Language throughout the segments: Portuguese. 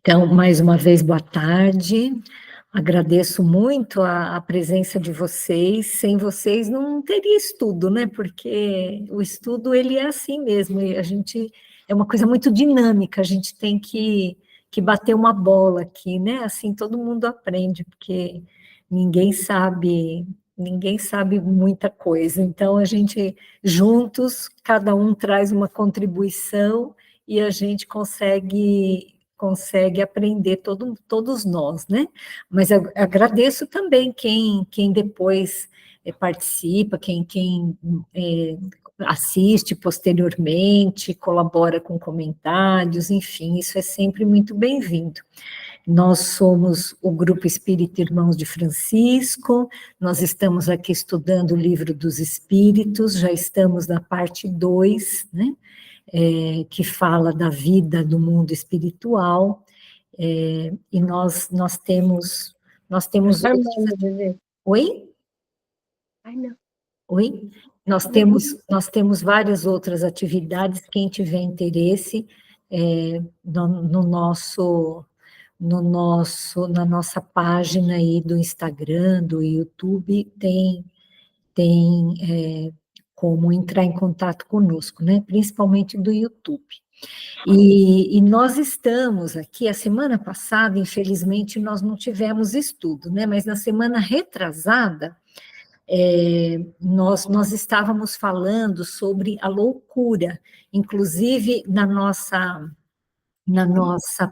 Então, mais uma vez, boa tarde. Agradeço muito a presença de vocês. Sem vocês não teria estudo, né? Porque o estudo ele é assim mesmo. E a gente é uma coisa muito dinâmica. A gente tem que bater uma bola aqui, né? Assim todo mundo aprende, porque ninguém sabe muita coisa. Então a gente juntos, cada um traz uma contribuição e a gente consegue aprender todos nós, né? Mas eu agradeço também quem depois participa, quem assiste posteriormente, colabora com comentários, enfim, isso é sempre muito bem-vindo. Nós somos o Grupo Espírita Irmãos de Francisco, nós estamos aqui estudando o Livro dos Espíritos, já estamos na parte 2, né? Que fala da vida do mundo espiritual, e nós temos Armando, bebê. Oi? Ai, não. Oi? Nós temos várias outras atividades, quem tiver interesse, na nossa página aí do Instagram, do YouTube, tem como entrar em contato conosco, né? Principalmente do YouTube. E nós estamos aqui, a semana passada, infelizmente, nós não tivemos estudo, né? Mas na semana retrasada, nós estávamos falando sobre a loucura, inclusive na nossa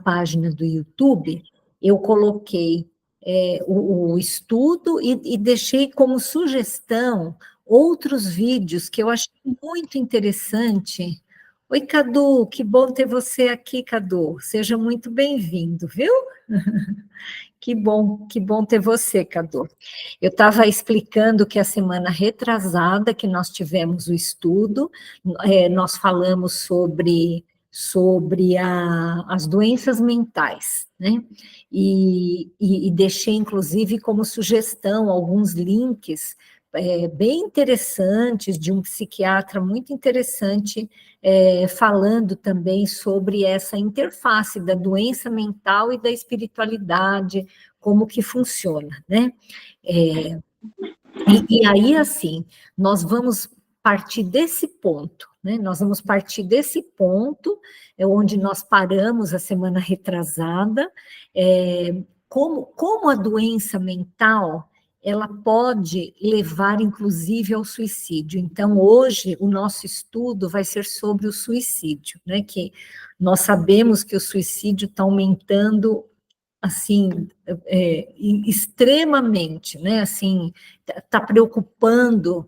página do YouTube, eu coloquei o estudo e deixei como sugestão outros vídeos que eu achei muito interessante. Oi, Cadu, que bom ter você aqui, Cadu. Seja muito bem-vindo, viu? Que bom ter você, Cadu. Eu estava explicando que a semana retrasada que nós tivemos o estudo, nós falamos sobre as doenças mentais, né? E deixei, inclusive, como sugestão alguns links bem interessantes de um psiquiatra muito interessante, falando também sobre essa interface da doença mental e da espiritualidade, como que funciona, né? E aí, assim, nós vamos partir desse ponto, né? Nós vamos partir desse ponto, onde nós paramos a semana retrasada, como a doença mental, ela pode levar, inclusive, ao suicídio. Então, hoje, o nosso estudo vai ser sobre o suicídio, né? Que nós sabemos que o suicídio está aumentando assim, extremamente, né, assim, está preocupando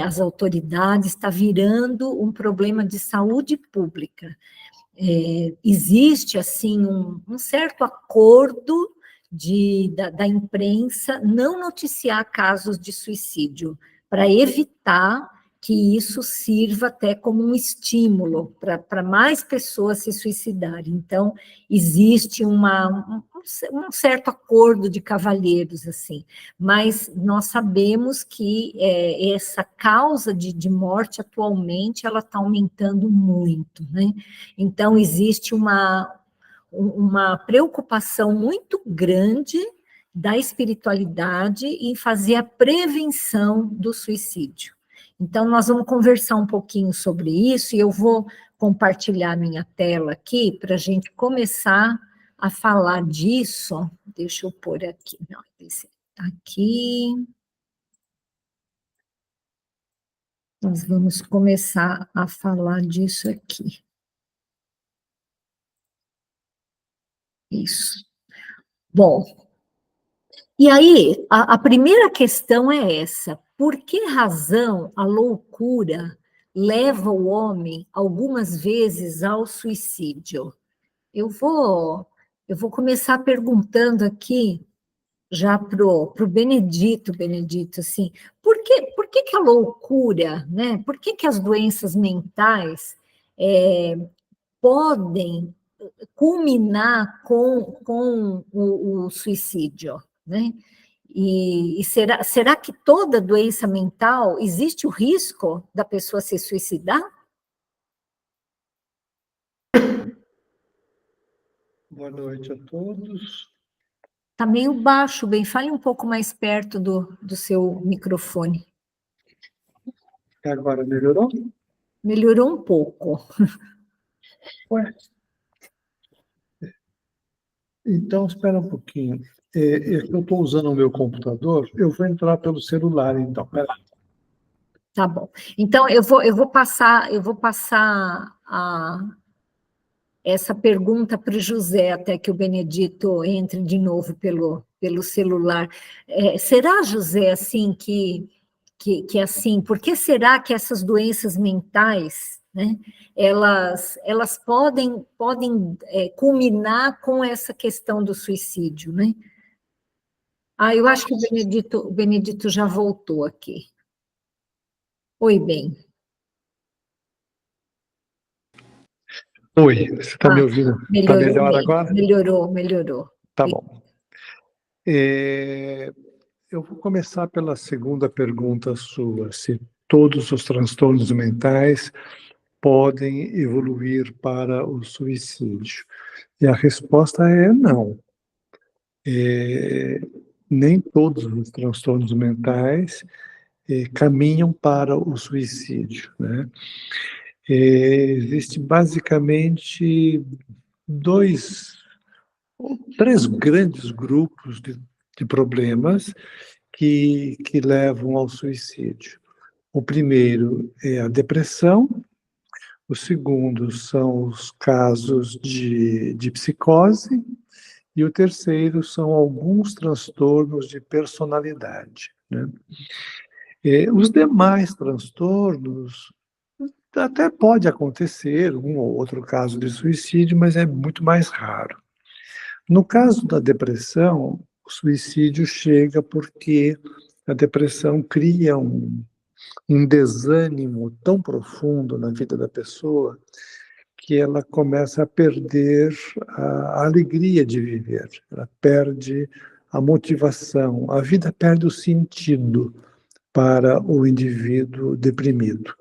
as autoridades, está virando um problema de saúde pública. Existe, assim, um certo acordo da imprensa não noticiar casos de suicídio, para evitar que isso sirva até como um estímulo para mais pessoas se suicidarem. Então, existe um certo acordo de cavalheiros, assim, mas nós sabemos que essa causa de morte atualmente ela está aumentando muito, né? Então, existe uma preocupação muito grande da espiritualidade em fazer a prevenção do suicídio. Então, nós vamos conversar um pouquinho sobre isso, e eu vou compartilhar minha tela aqui para a gente começar a falar disso. Deixa eu pôr aqui, não, aqui. Nós vamos começar a falar disso aqui. Isso. Bom, e aí, a primeira questão é essa: por que razão a loucura leva o homem, algumas vezes, ao suicídio? Eu vou começar perguntando aqui, já para o Benedito, assim, por que a loucura, né? Por que as doenças mentais podem culminar com o suicídio, né? E será que toda doença mental existe o risco da pessoa se suicidar? Boa noite a todos. Está meio baixo, bem. Fale um pouco mais perto do seu microfone. Agora melhorou? Melhorou um pouco. Ué. Então, espera um pouquinho. Eu estou usando o meu computador, eu vou entrar pelo celular, então. Pera. Tá bom. Então, eu vou passar essa pergunta para o José, até que o Benedito entre de novo pelo celular. Será, José, assim, que assim, por que será que essas doenças mentais, né, elas podem culminar com essa questão do suicídio, né? Eu acho que o Benedito já voltou aqui. Oi, bem. Oi, você está me ouvindo? Está melhor bem. agora? Melhorou. Tá bom. Eu vou começar pela segunda pergunta sua, se todos os transtornos mentais podem evoluir para o suicídio. E a resposta é não. Nem todos os transtornos mentais caminham para o suicídio, né? Existe basicamente três grandes grupos de problemas que levam ao suicídio. O primeiro é a depressão, o segundo são os casos de psicose, e o terceiro são alguns transtornos de personalidade, né? Os demais transtornos até pode acontecer um ou outro caso de suicídio, mas é muito mais raro. No caso da depressão, o suicídio chega porque a depressão cria um desânimo tão profundo na vida da pessoa que ela começa a perder a alegria de viver, ela perde a motivação, a vida perde o sentido para o indivíduo deprimido,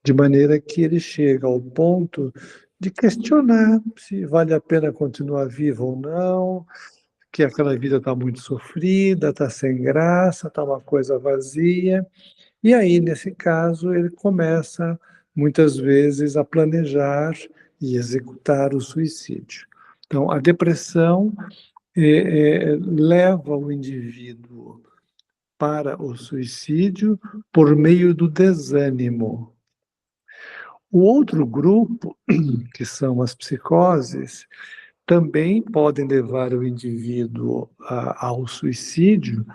de maneira que ele chega ao ponto de questionar se vale a pena continuar vivo ou não, que aquela vida está muito sofrida, está sem graça, está uma coisa vazia. E aí, nesse caso, ele começa, muitas vezes, a planejar e executar o suicídio. Então, a depressão leva o indivíduo para o suicídio por meio do desânimo. O outro grupo, que são as psicoses, também podem levar o indivíduo ao suicídio,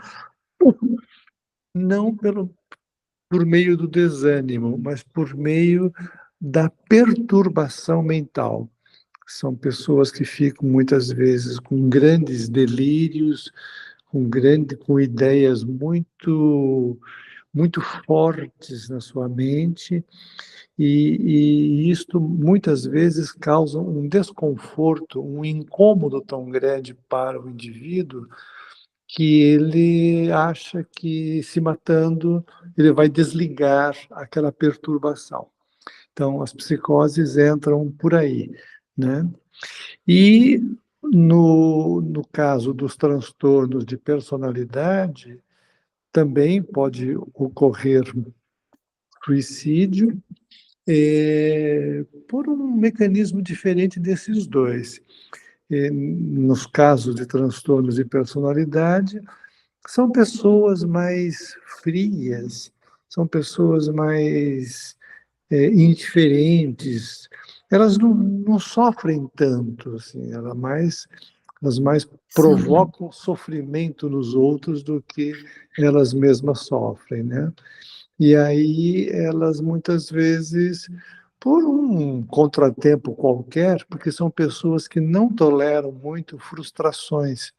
não por meio do desânimo, mas por meio da perturbação mental. São pessoas que ficam muitas vezes com grandes delírios, com ideias muito fortes na sua mente, e isto muitas vezes causa um desconforto, um incômodo tão grande para o indivíduo que ele acha que se matando ele vai desligar aquela perturbação. Então, as psicoses entram por aí, né? E no caso dos transtornos de personalidade, também pode ocorrer suicídio por um mecanismo diferente desses dois. Nos casos de transtornos de personalidade, são pessoas mais frias, são pessoas mais indiferentes, elas não sofrem tanto, assim, elas mais provocam sofrimento nos outros do que elas mesmas sofrem, né? E aí elas muitas vezes, por um contratempo qualquer, porque são pessoas que não toleram muito frustrações.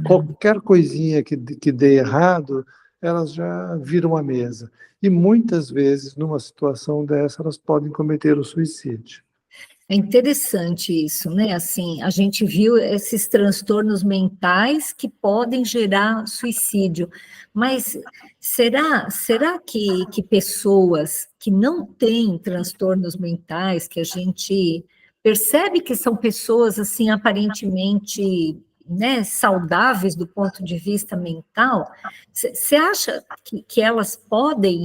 Qualquer coisinha que dê errado, elas já viram a mesa. E muitas vezes, numa situação dessa, elas podem cometer o suicídio. É interessante isso, né? Assim, a gente viu esses transtornos mentais que podem gerar suicídio, mas será que pessoas que não têm transtornos mentais, que a gente percebe que são pessoas, assim, aparentemente, né, saudáveis do ponto de vista mental, você acha que elas podem,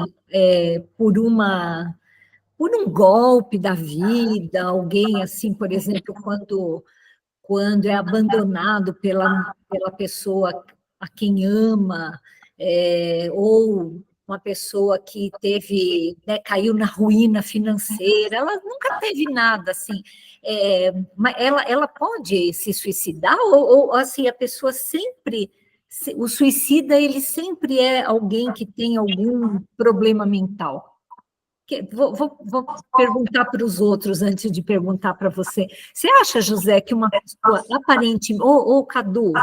por um golpe da vida, alguém assim, por exemplo, quando é abandonado pela pessoa a quem ama, ou uma pessoa que teve, né, caiu na ruína financeira, ela nunca teve nada assim, mas ela pode se suicidar, ou assim, a pessoa sempre, o suicida, ele sempre é alguém que tem algum problema mental? Vou perguntar para os outros antes de perguntar para você. Você acha, José, que uma pessoa aparente... Ô, Cadu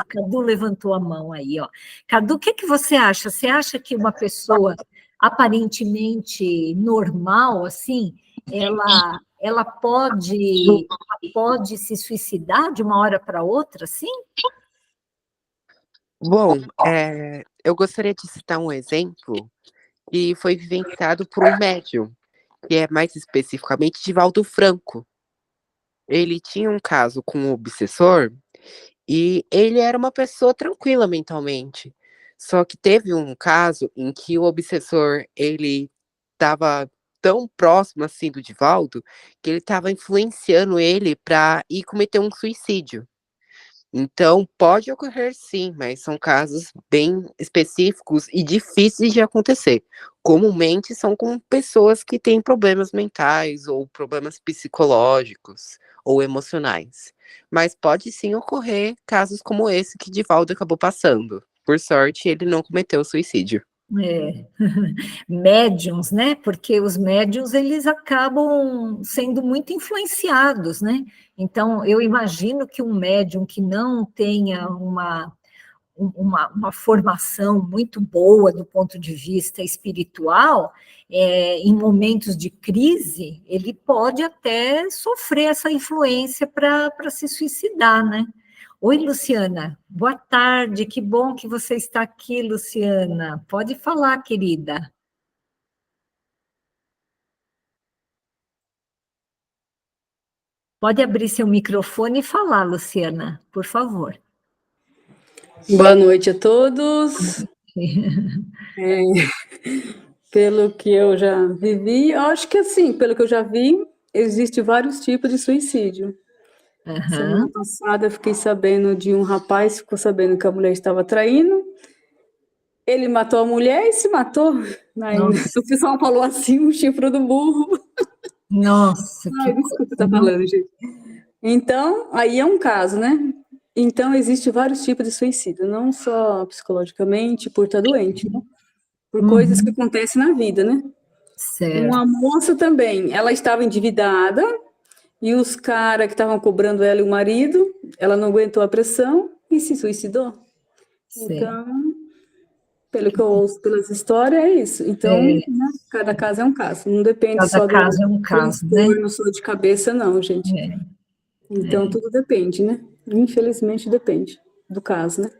levantou a mão aí, ó. Cadu, o que você acha? Você acha que uma pessoa aparentemente normal, assim, ela pode se suicidar de uma hora para outra, assim? Bom, eu gostaria de citar um exemplo que foi vivenciado por um médium, que é mais especificamente Divaldo Franco. Ele tinha um caso com um obsessor e ele era uma pessoa tranquila mentalmente. Só que teve um caso em que o obsessor, ele estava tão próximo assim do Divaldo que ele estava influenciando ele para ir cometer um suicídio. Então, pode ocorrer sim, mas são casos bem específicos e difíceis de acontecer. Comumente são com pessoas que têm problemas mentais ou problemas psicológicos ou emocionais. Mas pode sim ocorrer casos como esse que Divaldo acabou passando. Por sorte, ele não cometeu suicídio. Médiums, né? Porque os médiums, eles acabam sendo muito influenciados, né? Então, eu imagino que um médium que não tenha uma formação muito boa do ponto de vista espiritual, em momentos de crise, ele pode até sofrer essa influência para se suicidar, né? Oi, Luciana. Boa tarde. Que bom que você está aqui, Luciana. Pode falar, querida. Pode abrir seu microfone e falar, Luciana, por favor. Boa noite a todos. Pelo que eu já vivi, eu acho que assim, pelo que eu já vi, existe vários tipos de suicídio. Semana passada eu fiquei sabendo de um rapaz, ficou sabendo que a mulher estava traindo, ele matou a mulher e se matou. O pessoal falou assim, um chifre do burro. Nossa, Ai, desculpa estar falando, gente. Então, aí é um caso, né? Então, existe vários tipos de suicídio, não só psicologicamente, por estar doente, né? Por coisas que acontecem na vida, né? Certo. Uma moça também, ela estava endividada e os caras que estavam cobrando ela e o marido, ela não aguentou a pressão e se suicidou. Certo. Então, pelo que eu ouço pelas histórias, é isso. Então, né, cada caso é um caso. Não depende Cada só caso é um caso, né? transtorno só de cabeça, não, gente. Então, tudo depende, né? Infelizmente, depende do caso, né?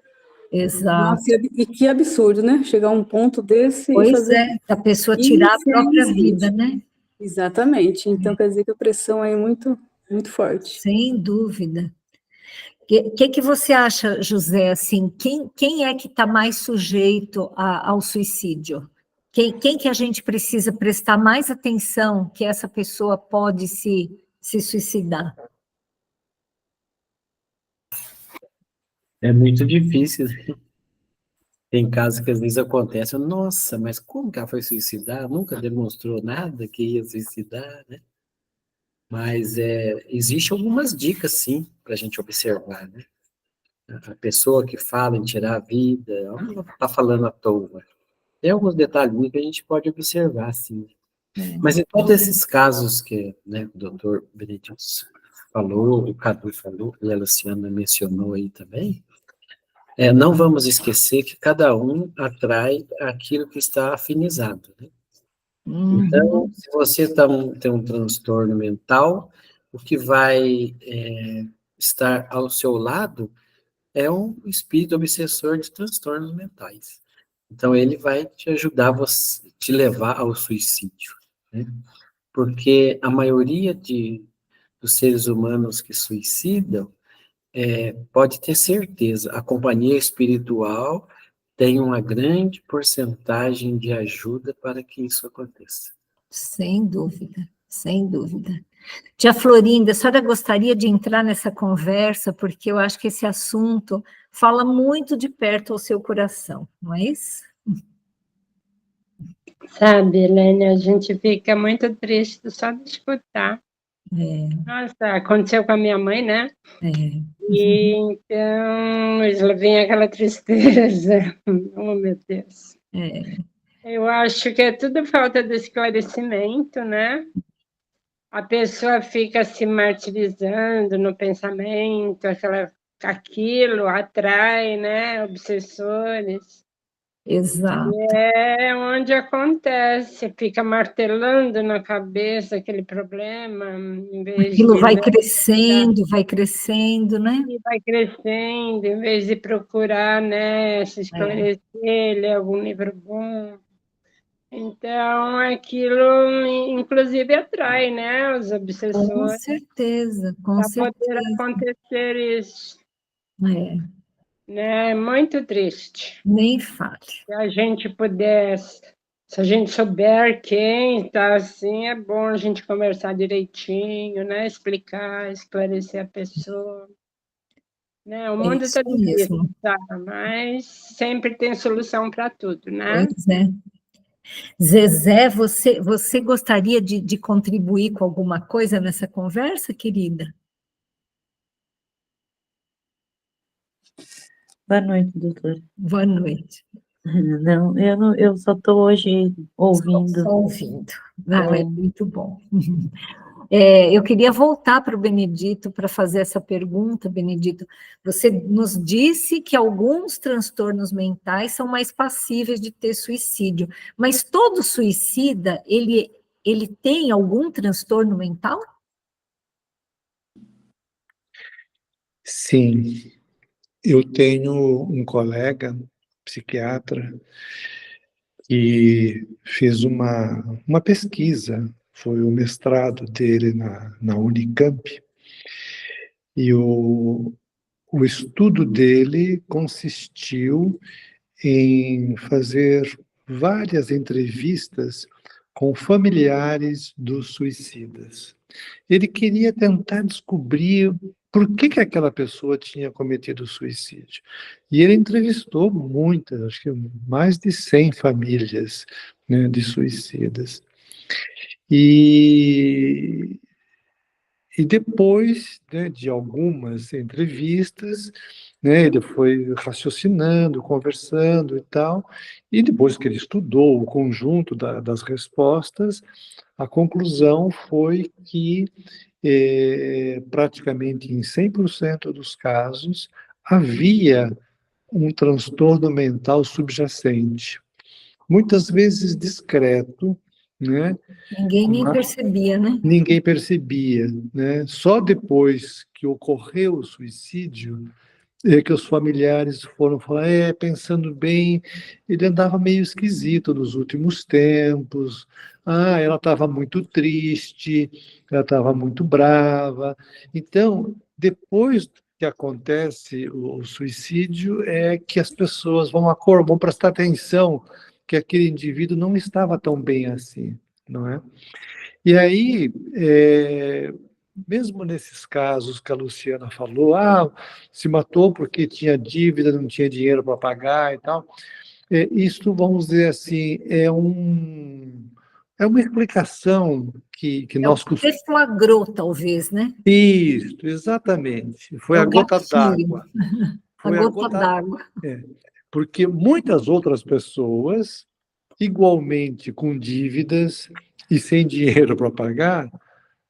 Exato. Nossa, e que absurdo, né? Chegar a um ponto desse Pois e fazer... a pessoa tirar a própria vida, né? Exatamente. Então, quer dizer que a pressão é muito, muito forte. Sem dúvida. O que você acha, José, assim, quem é que está mais sujeito ao suicídio? Quem que a gente precisa prestar mais atenção que essa pessoa pode se suicidar? É muito difícil. Tem casos que às vezes acontecem, nossa, mas como que ela foi suicidar? Nunca demonstrou nada que ia suicidar, né? Mas existe algumas dicas, sim, para a gente observar, né? A pessoa que fala em tirar a vida, ela não está falando à toa. Tem alguns detalhes que a gente pode observar, sim. Mas em todos esses casos que, né, o doutor Benedito falou, o Cadu falou, e a Luciana mencionou aí também, não vamos esquecer que cada um atrai aquilo que está afinizado, né? Então, se você tem um transtorno mental, o que vai estar ao seu lado é um espírito obsessor de transtornos mentais. Então, ele vai te ajudar, te levar ao suicídio, né? Porque a maioria dos seres humanos que suicidam, pode ter certeza, a companhia espiritual tem uma grande porcentagem de ajuda para que isso aconteça. Sem dúvida, sem dúvida. Tia Florinda, a senhora gostaria de entrar nessa conversa, porque eu acho que esse assunto fala muito de perto ao seu coração, não é isso? Sabe, Helene, a gente fica muito triste só de escutar. Nossa, aconteceu com a minha mãe, né? E então, vem aquela tristeza. Oh, meu Deus. Eu acho que é tudo falta de esclarecimento, né? A pessoa fica se martirizando no pensamento, aquilo atrai, né? Obsessores. Exato. É onde acontece, fica martelando na cabeça aquele problema, em vez Aquilo de... vai crescendo, né? E vai crescendo, em vez de procurar, né, se esclarecer, ler algum livro bom. Então, aquilo, inclusive, atrai, né, os Com obsessores. certeza, com Para certeza. poder acontecer isso. É, Né? Muito triste. nem fale. Se a gente pudesse, se a gente souber quem está assim, é bom a gente conversar direitinho, né? Explicar, esclarecer a pessoa. Né? O mundo está isso difícil, mesmo. tá? Mas sempre tem solução para tudo, né? Pois é. Zezé, você gostaria de contribuir com alguma coisa nessa conversa, querida? Boa noite, doutora. Boa noite. Não, eu só estou hoje ouvindo. Só ouvindo. Não, é muito bom. Eu queria voltar para o Benedito para fazer essa pergunta, Benedito. Você nos disse que alguns transtornos mentais são mais passíveis de ter suicídio, mas todo suicida, ele tem algum transtorno mental? Sim, eu tenho um colega, psiquiatra, que fez uma pesquisa, foi o mestrado dele na Unicamp, e o estudo dele consistiu em fazer várias entrevistas com familiares dos suicidas. Ele queria tentar descobrir por que aquela pessoa tinha cometido suicídio. E ele entrevistou muitas, acho que mais de 100 famílias, né, de suicidas. E depois, né, de algumas entrevistas, né, ele foi raciocinando, conversando e tal, e depois que ele estudou o conjunto das respostas, a conclusão foi que praticamente em 100% dos casos havia um transtorno mental subjacente, muitas vezes discreto, né? Ninguém nem percebia, né? Ninguém percebia, né? Só depois que ocorreu o suicídio é que os familiares foram falar, pensando bem, ele andava meio esquisito nos últimos tempos, ela estava muito triste, ela estava muito brava. Então, depois que acontece o suicídio, é que as pessoas vão prestar atenção que aquele indivíduo não estava tão bem assim, não é? E aí, mesmo nesses casos que a Luciana falou, se matou porque tinha dívida, não tinha dinheiro para pagar e tal, isso, vamos dizer assim, é uma explicação que nós costumamos... Deflagrou, talvez, né? Isso, exatamente. Foi É a o gota gatilho. d'água. A gota d'água. Porque muitas outras pessoas, igualmente com dívidas e sem dinheiro para pagar,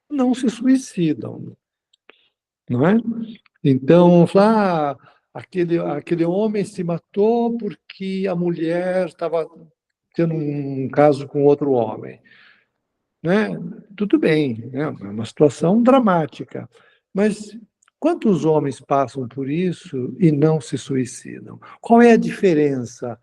não se suicidam, não é? Então, aquele homem se matou porque a mulher estava tendo um caso com outro homem, né? Tudo bem, é uma situação dramática, mas quantos homens passam por isso e não se suicidam? Qual é a diferença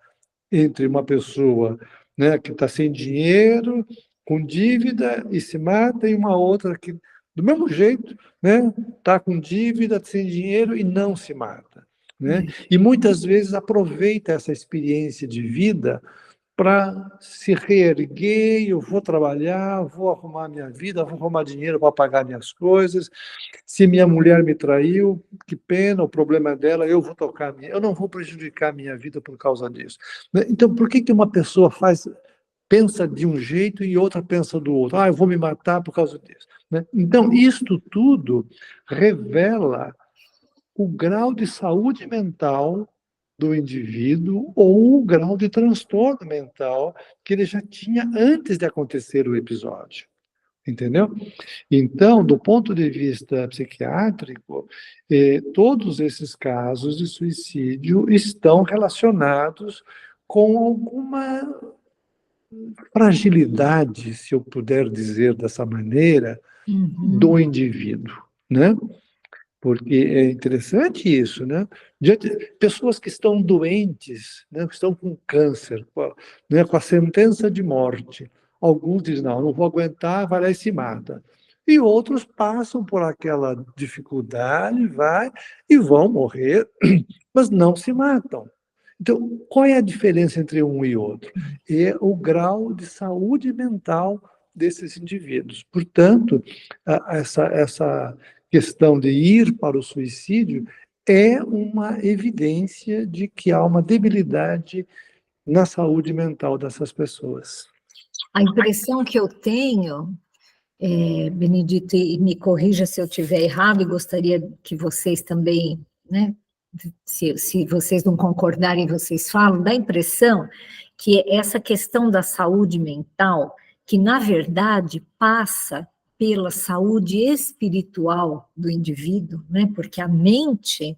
entre uma pessoa, né, que está sem dinheiro, com dívida e se mata, e uma outra que do mesmo jeito, né? Está com dívida, sem dinheiro e não se mata, né? E muitas vezes aproveita essa experiência de vida para se reerguer. Eu vou trabalhar, vou arrumar minha vida, vou arrumar dinheiro para pagar minhas coisas. Se minha mulher me traiu, que pena, o problema é dela, eu vou tocar eu não vou prejudicar a minha vida por causa disso. Então, por que uma pessoa pensa de um jeito e outra pensa do outro? Eu vou me matar por causa disso, né? Então, isto tudo revela o grau de saúde mental do indivíduo ou o grau de transtorno mental que ele já tinha antes de acontecer o episódio. Entendeu? Então, do ponto de vista psiquiátrico, todos esses casos de suicídio estão relacionados com alguma fragilidade, se eu puder dizer dessa maneira, do indivíduo, né? Porque é interessante isso, né? Pessoas que estão doentes, né, que estão com câncer, né, com a sentença de morte. Alguns dizem, não vou aguentar, vai lá e se mata. E outros passam por aquela dificuldade, e vão morrer, mas não se matam. Então, qual é a diferença entre um e outro? É o grau de saúde mental desses indivíduos. Portanto, essa questão de ir para o suicídio é uma evidência de que há uma debilidade na saúde mental dessas pessoas. A impressão que eu tenho, Benedito, e me corrija se eu estiver errado, e gostaria que vocês também, né, se vocês não concordarem, vocês falam, dá a impressão que essa questão da saúde mental, que na verdade passa pela saúde espiritual do indivíduo, né? Porque a mente,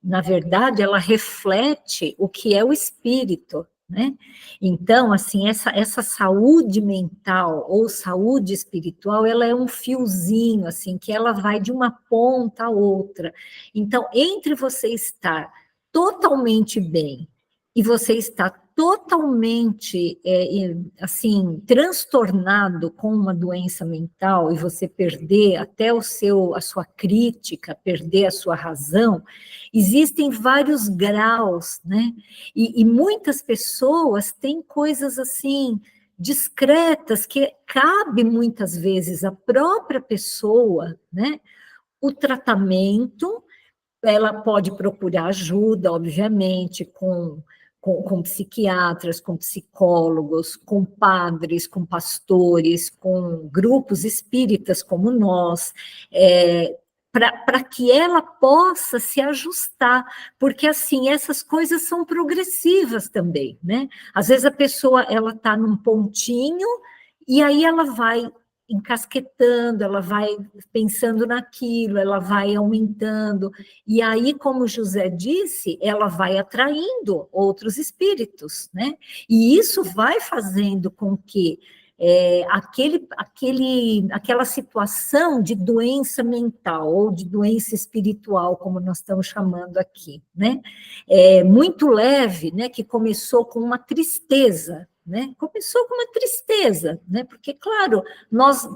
na verdade, ela reflete o que é o espírito, né? Então, assim, essa saúde mental ou saúde espiritual, ela é um fiozinho, assim, que ela vai de uma ponta a outra. Então, entre você estar totalmente bem e você estar totalmente, assim, transtornado com uma doença mental e você perder até a sua crítica, perder a sua razão, existem vários graus, né? E muitas pessoas têm coisas assim discretas que cabe muitas vezes à própria pessoa, né? O tratamento, ela pode procurar ajuda, obviamente, com psiquiatras, com psicólogos, com padres, com pastores, com grupos espíritas como nós, para que ela possa se ajustar, porque assim, essas coisas são progressivas também, né? Às vezes a pessoa, ela está num pontinho, e aí ela vai encasquetando, ela vai pensando naquilo, ela vai aumentando, e aí, como José disse, ela vai atraindo outros espíritos, né? E isso vai fazendo com que aquela situação de doença mental ou de doença espiritual, como nós estamos chamando aqui, né? Muito leve, né? Que começou com uma tristeza, né? Começou com uma tristeza, né? Porque, claro, nós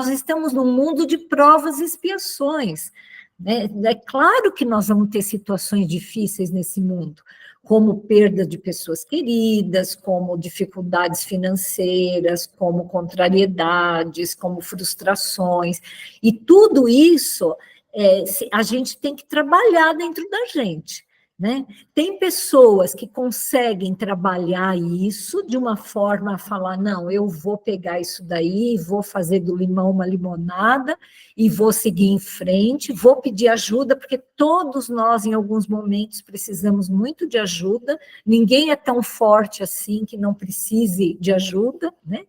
estamos num mundo de provas e expiações, né? É claro que nós vamos ter situações difíceis nesse mundo, como perda de pessoas queridas, como dificuldades financeiras, como contrariedades, como frustrações, e tudo isso a gente tem que trabalhar dentro da gente, né? Tem pessoas que conseguem trabalhar isso de uma forma a falar, não, eu vou pegar isso daí, vou fazer do limão uma limonada e vou seguir em frente, vou pedir ajuda, porque todos nós, em alguns momentos, precisamos muito de ajuda, ninguém é tão forte assim que não precise de ajuda, né?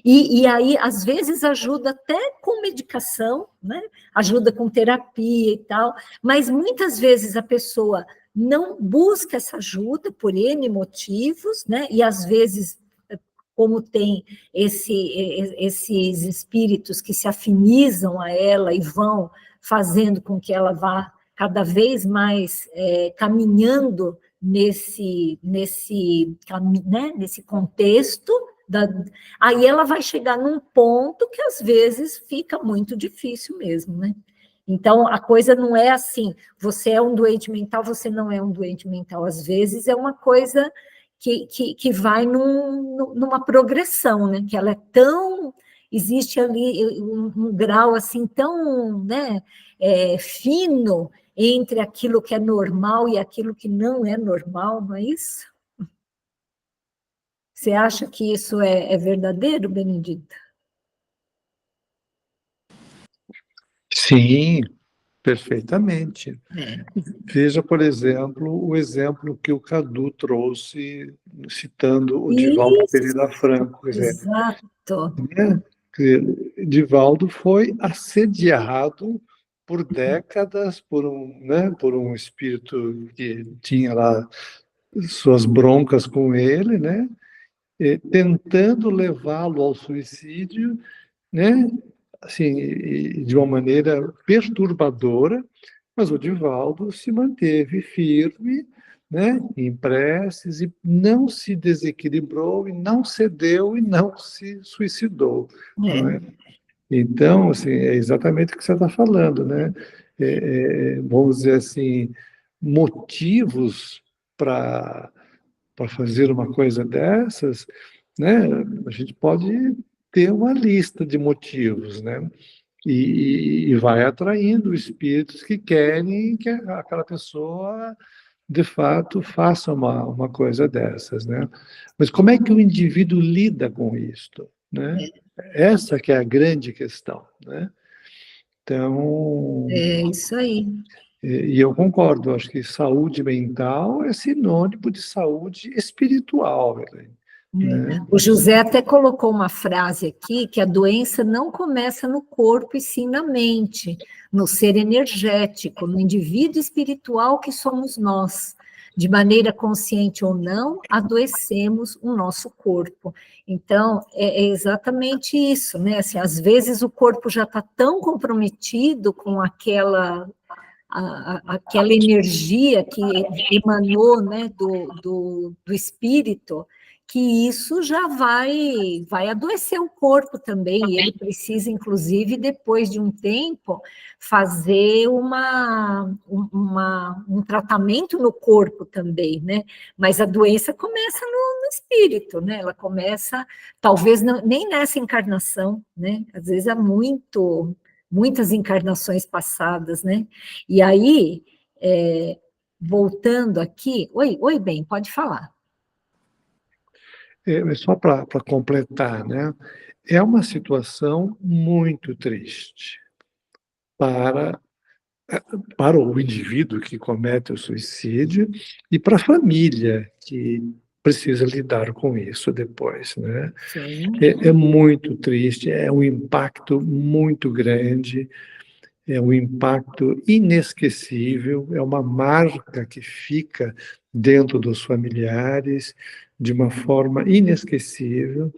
E aí, às vezes, ajuda até com medicação, né? Ajuda com terapia e tal, mas muitas vezes a pessoa não busca essa ajuda por N motivos, né? E às vezes, como tem esses espíritos que se afinizam a ela e vão fazendo com que ela vá cada vez mais caminhando nesse contexto, Aí ela vai chegar num ponto que às vezes fica muito difícil mesmo, né? Então, a coisa não é assim, você é um doente mental, você não é um doente mental. Às vezes é uma coisa que vai numa progressão, né? Que ela é tão... Existe ali um grau assim tão, né, fino entre aquilo que é normal e aquilo que não é normal, não é isso? Você acha que isso é verdadeiro, Benedita? Sim, perfeitamente. Veja, por exemplo, o exemplo que o Cadu trouxe, citando o Divaldo Pereira Franco. Quer dizer, exato. né? Divaldo foi assediado por décadas por um espírito que tinha lá suas broncas com ele, né? Tentando levá-lo ao suicídio, né? Assim, de uma maneira perturbadora, mas o Divaldo se manteve firme, né, em preces, e não se desequilibrou, e não cedeu, e não se suicidou. Não é? Então, assim, é exatamente o que você está falando, né? Vamos dizer assim, motivos para fazer uma coisa dessas, né? A gente pode ter uma lista de motivos, né? E vai atraindo espíritos que querem que aquela pessoa, de fato, faça uma coisa dessas, né? Mas como é que o indivíduo lida com isto, né? Essa que é a grande questão, né? Então, É isso aí. e eu concordo, acho que saúde mental é sinônimo de saúde espiritual, né? O José até colocou uma frase aqui, que a doença não começa no corpo e sim na mente, no ser energético, no indivíduo espiritual que somos nós. De maneira consciente ou não, adoecemos o nosso corpo. Então, é exatamente isso, né? Assim, às vezes o corpo já está tão comprometido com aquela energia que emanou, né, do espírito, que isso já vai adoecer o corpo também, e ele precisa, inclusive, depois de um tempo, fazer um tratamento no corpo também, né? Mas a doença começa no espírito, né? Ela começa, talvez, nem nessa encarnação, né? Às vezes há muitas encarnações passadas, né? E aí, voltando aqui... Oi, bem, pode falar. Só para completar, né? É uma situação muito triste para, para o indivíduo que comete o suicídio e para a família que precisa lidar com isso depois, né? É muito triste, é um impacto muito grande, é um impacto inesquecível, é uma marca que fica dentro dos familiares de uma forma inesquecível.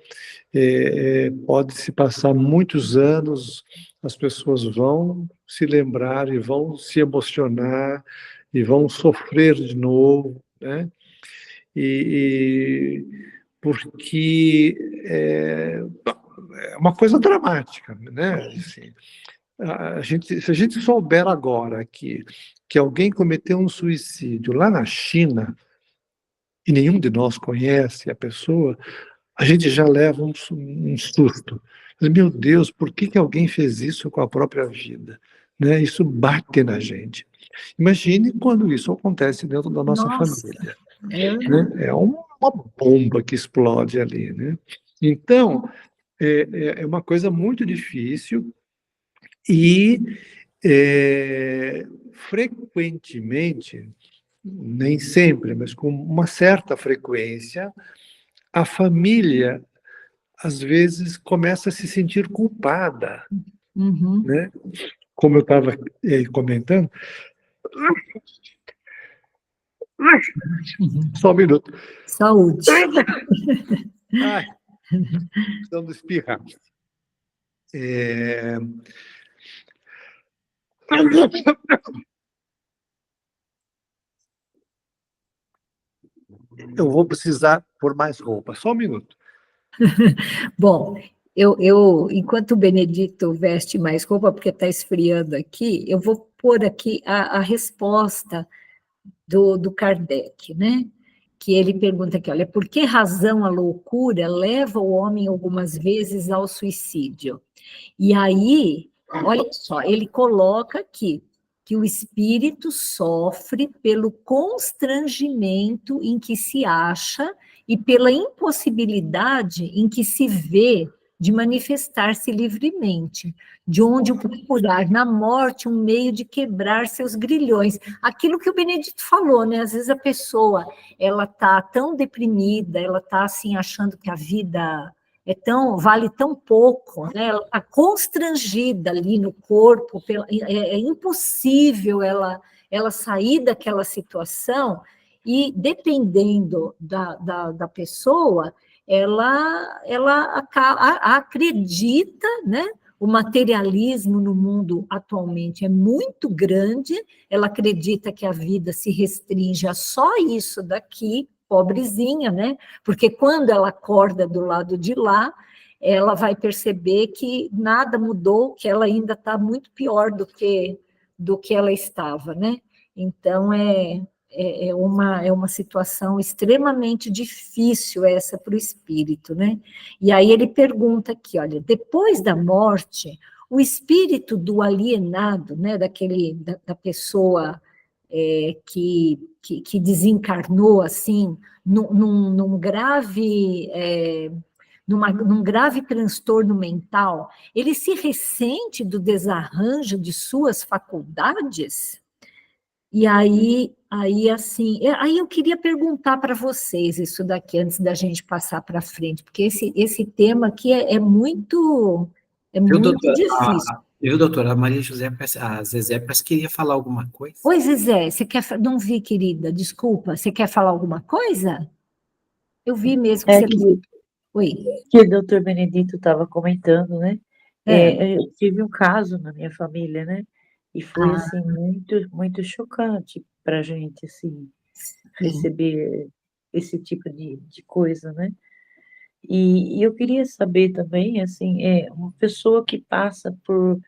Pode-se passar muitos anos, as pessoas vão se lembrar e vão se emocionar e vão sofrer de novo, né? Porque é uma coisa dramática, né? Assim, se a gente souber agora que alguém cometeu um suicídio lá na China e nenhum de nós conhece a pessoa, a gente já leva um susto. Meu Deus, por que alguém fez isso com a própria vida? Né? Isso bate na gente. Imagine quando isso acontece dentro da nossa família. Né? É uma bomba que explode ali. Né? Então, é uma coisa muito difícil e frequentemente, nem sempre, mas com uma certa frequência, a família às vezes começa a se sentir culpada, né? Como eu estava comentando. Só um minuto. Saúde. Ai, precisamos espirrar. Eu vou precisar pôr mais roupa. Só um minuto. Bom, enquanto o Benedito veste mais roupa, porque está esfriando aqui, eu vou pôr aqui a resposta do Kardec, né? Que ele pergunta aqui, olha, por que razão a loucura leva o homem algumas vezes ao suicídio? E aí, olha só, ele coloca aqui que o espírito sofre pelo constrangimento em que se acha e pela impossibilidade em que se vê de manifestar-se livremente, de onde o procurar na morte um meio de quebrar seus grilhões. Aquilo que o Benedito falou, né? Às vezes a pessoa, ela está tão deprimida, ela está assim achando que a vida vale tão pouco, né? Ela está constrangida ali no corpo, é impossível ela sair daquela situação, e dependendo da pessoa, ela acredita, né? O materialismo no mundo atualmente é muito grande, ela acredita que a vida se restringe a só isso daqui, pobrezinha, né? Porque quando ela acorda do lado de lá, ela vai perceber que nada mudou, que ela ainda está muito pior do que ela estava, né? Então, é uma situação extremamente difícil essa para o espírito, né? E aí ele pergunta aqui, olha, depois da morte, o espírito do alienado, né, da pessoa que desencarnou assim, num grave transtorno mental, ele se ressente do desarranjo de suas faculdades? E aí eu queria perguntar para vocês isso daqui, antes da gente passar para frente, porque esse tema aqui é muito Viu, doutora? difícil. Viu, doutora? A Maria José, a Zezé parece que queria falar alguma coisa. Oi, Zezé, você quer... Não vi, querida, desculpa. Você quer falar alguma coisa? Eu vi mesmo que você... Oi. Que o doutor Benedito estava comentando, né? Eu tive um caso na minha família, né? E foi, assim, muito, muito chocante para a gente, assim, receber esse tipo de coisa, né? E eu queria saber também, assim, uma pessoa que passa por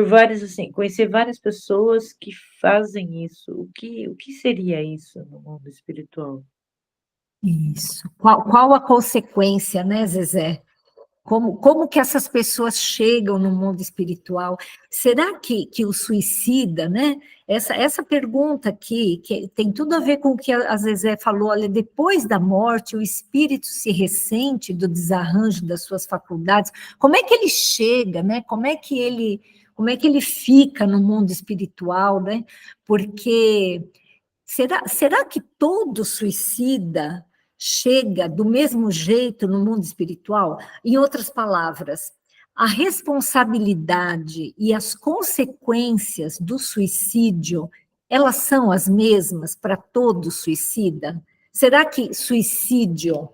várias, assim, conhecer várias pessoas que fazem isso. O que seria isso no mundo espiritual? Isso. Qual a consequência, né, Zezé? Como que essas pessoas chegam no mundo espiritual? Será que o suicida, né? Essa pergunta aqui, que tem tudo a ver com o que a Zezé falou, olha, depois da morte, o espírito se ressente do desarranjo das suas faculdades. Como é que ele chega, né? Como é que ele fica no mundo espiritual, né? Porque será que todo suicida chega do mesmo jeito no mundo espiritual? Em outras palavras, a responsabilidade e as consequências do suicídio, elas são as mesmas para todo suicida? Será que suicídio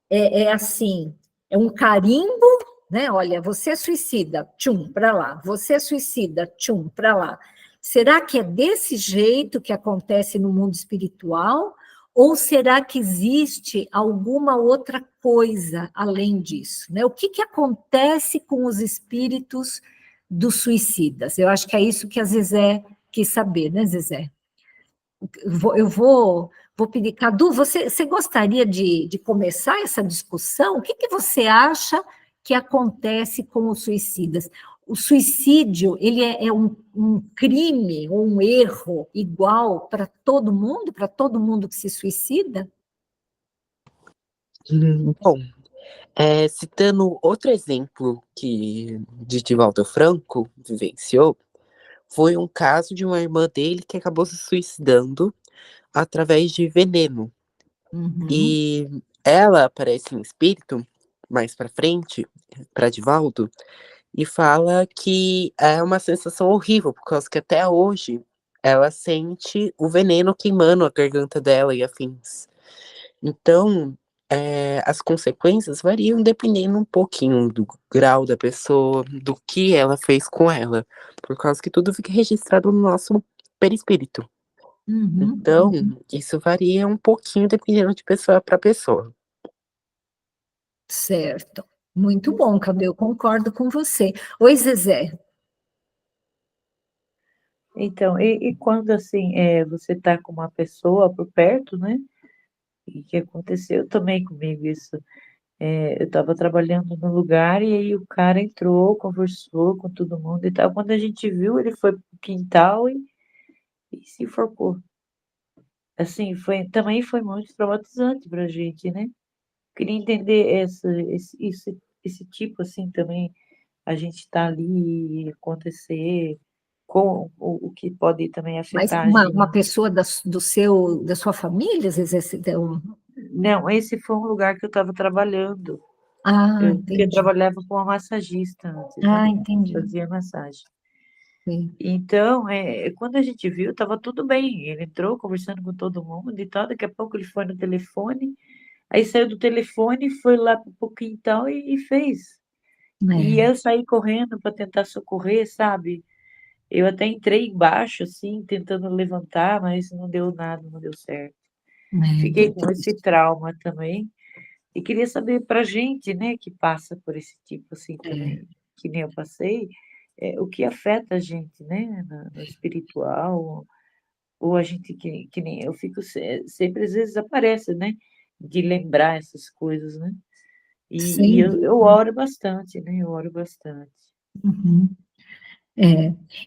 é assim, é um carimbo, né? Olha, você é suicida, tchum, para lá. Você é suicida, tchum, para lá. Será que é desse jeito que acontece no mundo espiritual? Ou será que existe alguma outra coisa além disso, né? O que acontece com os espíritos dos suicidas? Eu acho que é isso que a Zezé quis saber, né, Zezé? Eu vou pedir, Cadu, você gostaria de começar essa discussão? O que você acha que acontece com os suicidas? O suicídio, ele é um crime ou um erro igual para todo mundo que se suicida? Bom, citando outro exemplo que Divaldo Franco vivenciou, foi um caso de uma irmã dele que acabou se suicidando através de veneno. Uhum. E ela aparece em espírito, mais pra frente, pra Divaldo, e fala que é uma sensação horrível, por causa que até hoje ela sente o veneno queimando a garganta dela e afins. Então, as consequências variam dependendo um pouquinho do grau da pessoa, do que ela fez com ela, por causa que tudo fica registrado no nosso perispírito. Uhum. Então, isso varia um pouquinho dependendo de pessoa para pessoa. Certo. Muito bom, Cadu, eu concordo com você. Oi, Zezé. Então, e quando assim, você está com uma pessoa por perto, né? E que aconteceu também comigo isso. Eu estava trabalhando no lugar e aí o cara entrou, conversou com todo mundo e tal. Quando a gente viu, ele foi pro quintal e se enforcou. Assim, também foi muito traumatizante para a gente, né? Queria entender esse tipo assim também, a gente está ali e acontecer, com o que pode também Mas afetar a uma gente. pessoa da sua família, Zezé? Não, esse foi um lugar que eu estava trabalhando. Porque eu Entendi. trabalhava com uma massagista antes, né? Entendi. Fazia massagem. Sim. Então, quando a gente viu, estava tudo bem. Ele entrou conversando com todo mundo e tal. Daqui a pouco ele foi no telefone. Aí saiu do telefone, foi lá para o quintal e fez. E É, eu saí correndo para tentar socorrer, sabe? Eu até entrei embaixo, assim, tentando levantar, mas não deu nada, não deu certo. Fiquei com esse trauma também. E queria saber para gente, né, que passa por esse tipo assim também, que nem eu passei, o que afeta a gente, né, no espiritual, ou a gente que nem eu fico sempre às vezes aparece, né, de lembrar essas coisas, né? E sem eu dúvida. oro bastante, né? Eu oro bastante. Uhum.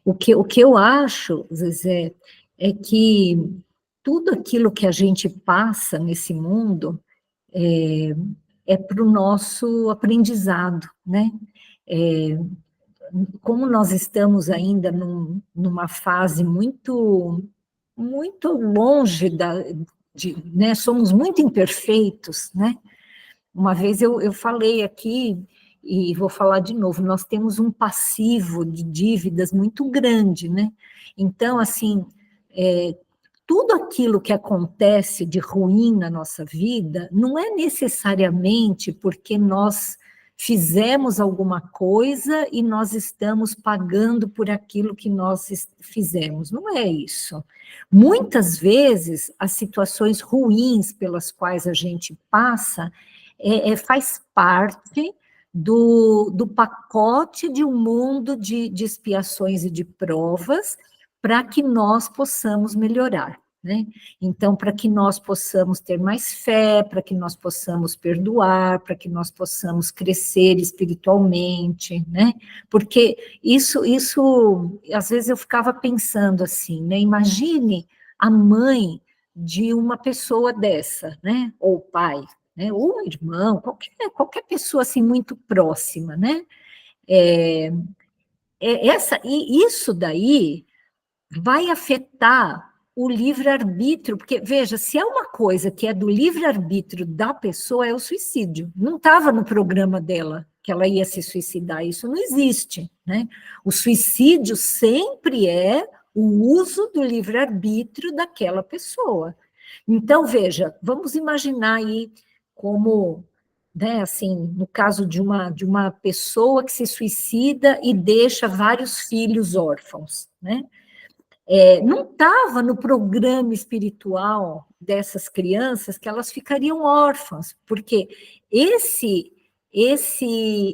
O que eu acho, Zezé, é que tudo aquilo que a gente passa nesse mundo é para o nosso aprendizado, né? É, como nós estamos ainda numa fase muito longe né? Somos muito imperfeitos, né? Uma vez eu falei aqui, e vou falar de novo, nós temos um passivo de dívidas muito grande, né? Então, assim, tudo aquilo que acontece de ruim na nossa vida não é necessariamente porque nós fizemos alguma coisa e nós estamos pagando por aquilo que nós fizemos. Não é isso. Muitas vezes, as situações ruins pelas quais a gente passa faz parte do pacote de um mundo de expiações e de provas para que nós possamos melhorar, né? Então, para que nós possamos ter mais fé, para que nós possamos perdoar, para que nós possamos crescer espiritualmente, né? Porque isso, às vezes eu ficava pensando assim, né? Imagine a mãe de uma pessoa dessa, né? Ou o pai, né? Ou um irmão, qualquer pessoa assim muito próxima, né? E isso daí vai afetar o livre-arbítrio, porque, veja, se é uma coisa que é do livre-arbítrio da pessoa, é o suicídio. Não estava no programa dela que ela ia se suicidar, isso não existe, né? O suicídio sempre é o uso do livre-arbítrio daquela pessoa. Então, veja, vamos imaginar aí como, né, assim, no caso de uma pessoa que se suicida e deixa vários filhos órfãos, né? Não estava no programa espiritual dessas crianças que elas ficariam órfãs, porque esse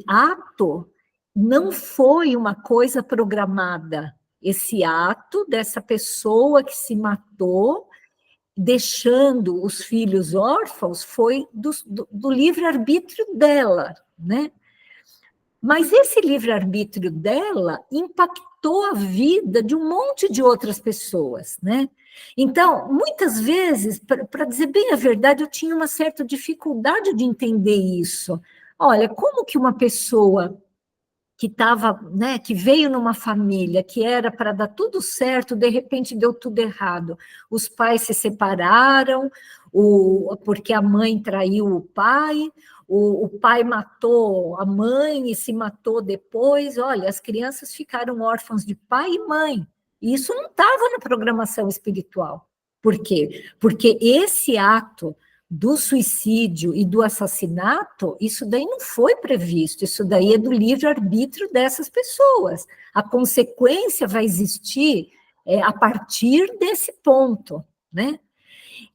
ato não foi uma coisa programada. Esse ato dessa pessoa que se matou, deixando os filhos órfãos, foi do livre-arbítrio dela, né? Mas esse livre-arbítrio dela impactou a vida de um monte de outras pessoas, né? Então, muitas vezes, para dizer bem a verdade, eu tinha uma certa dificuldade de entender isso. Olha, como que uma pessoa que estava, né, que veio numa família que era para dar tudo certo, de repente deu tudo errado. Os pais se separaram, porque a mãe traiu o pai, o pai matou a mãe e se matou depois. Olha, as crianças ficaram órfãs de pai e mãe. E isso não estava na programação espiritual. Por quê? Porque esse ato do suicídio e do assassinato, isso daí não foi previsto, isso daí é do livre-arbítrio dessas pessoas. A consequência vai existir a partir desse ponto, né?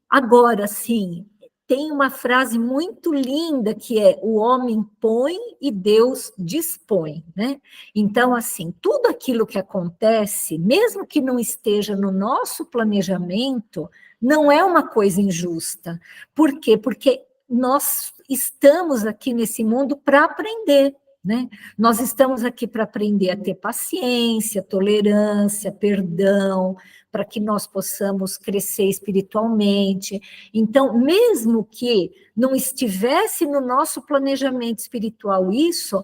Agora, sim, tem uma frase muito linda que é: o homem põe e Deus dispõe, né? Então, assim, tudo aquilo que acontece, mesmo que não esteja no nosso planejamento, não é uma coisa injusta. Por quê? Porque nós estamos aqui nesse mundo para aprender, né? Nós estamos aqui para aprender a ter paciência, tolerância, perdão, para que nós possamos crescer espiritualmente. Então, mesmo que não estivesse no nosso planejamento espiritual isso,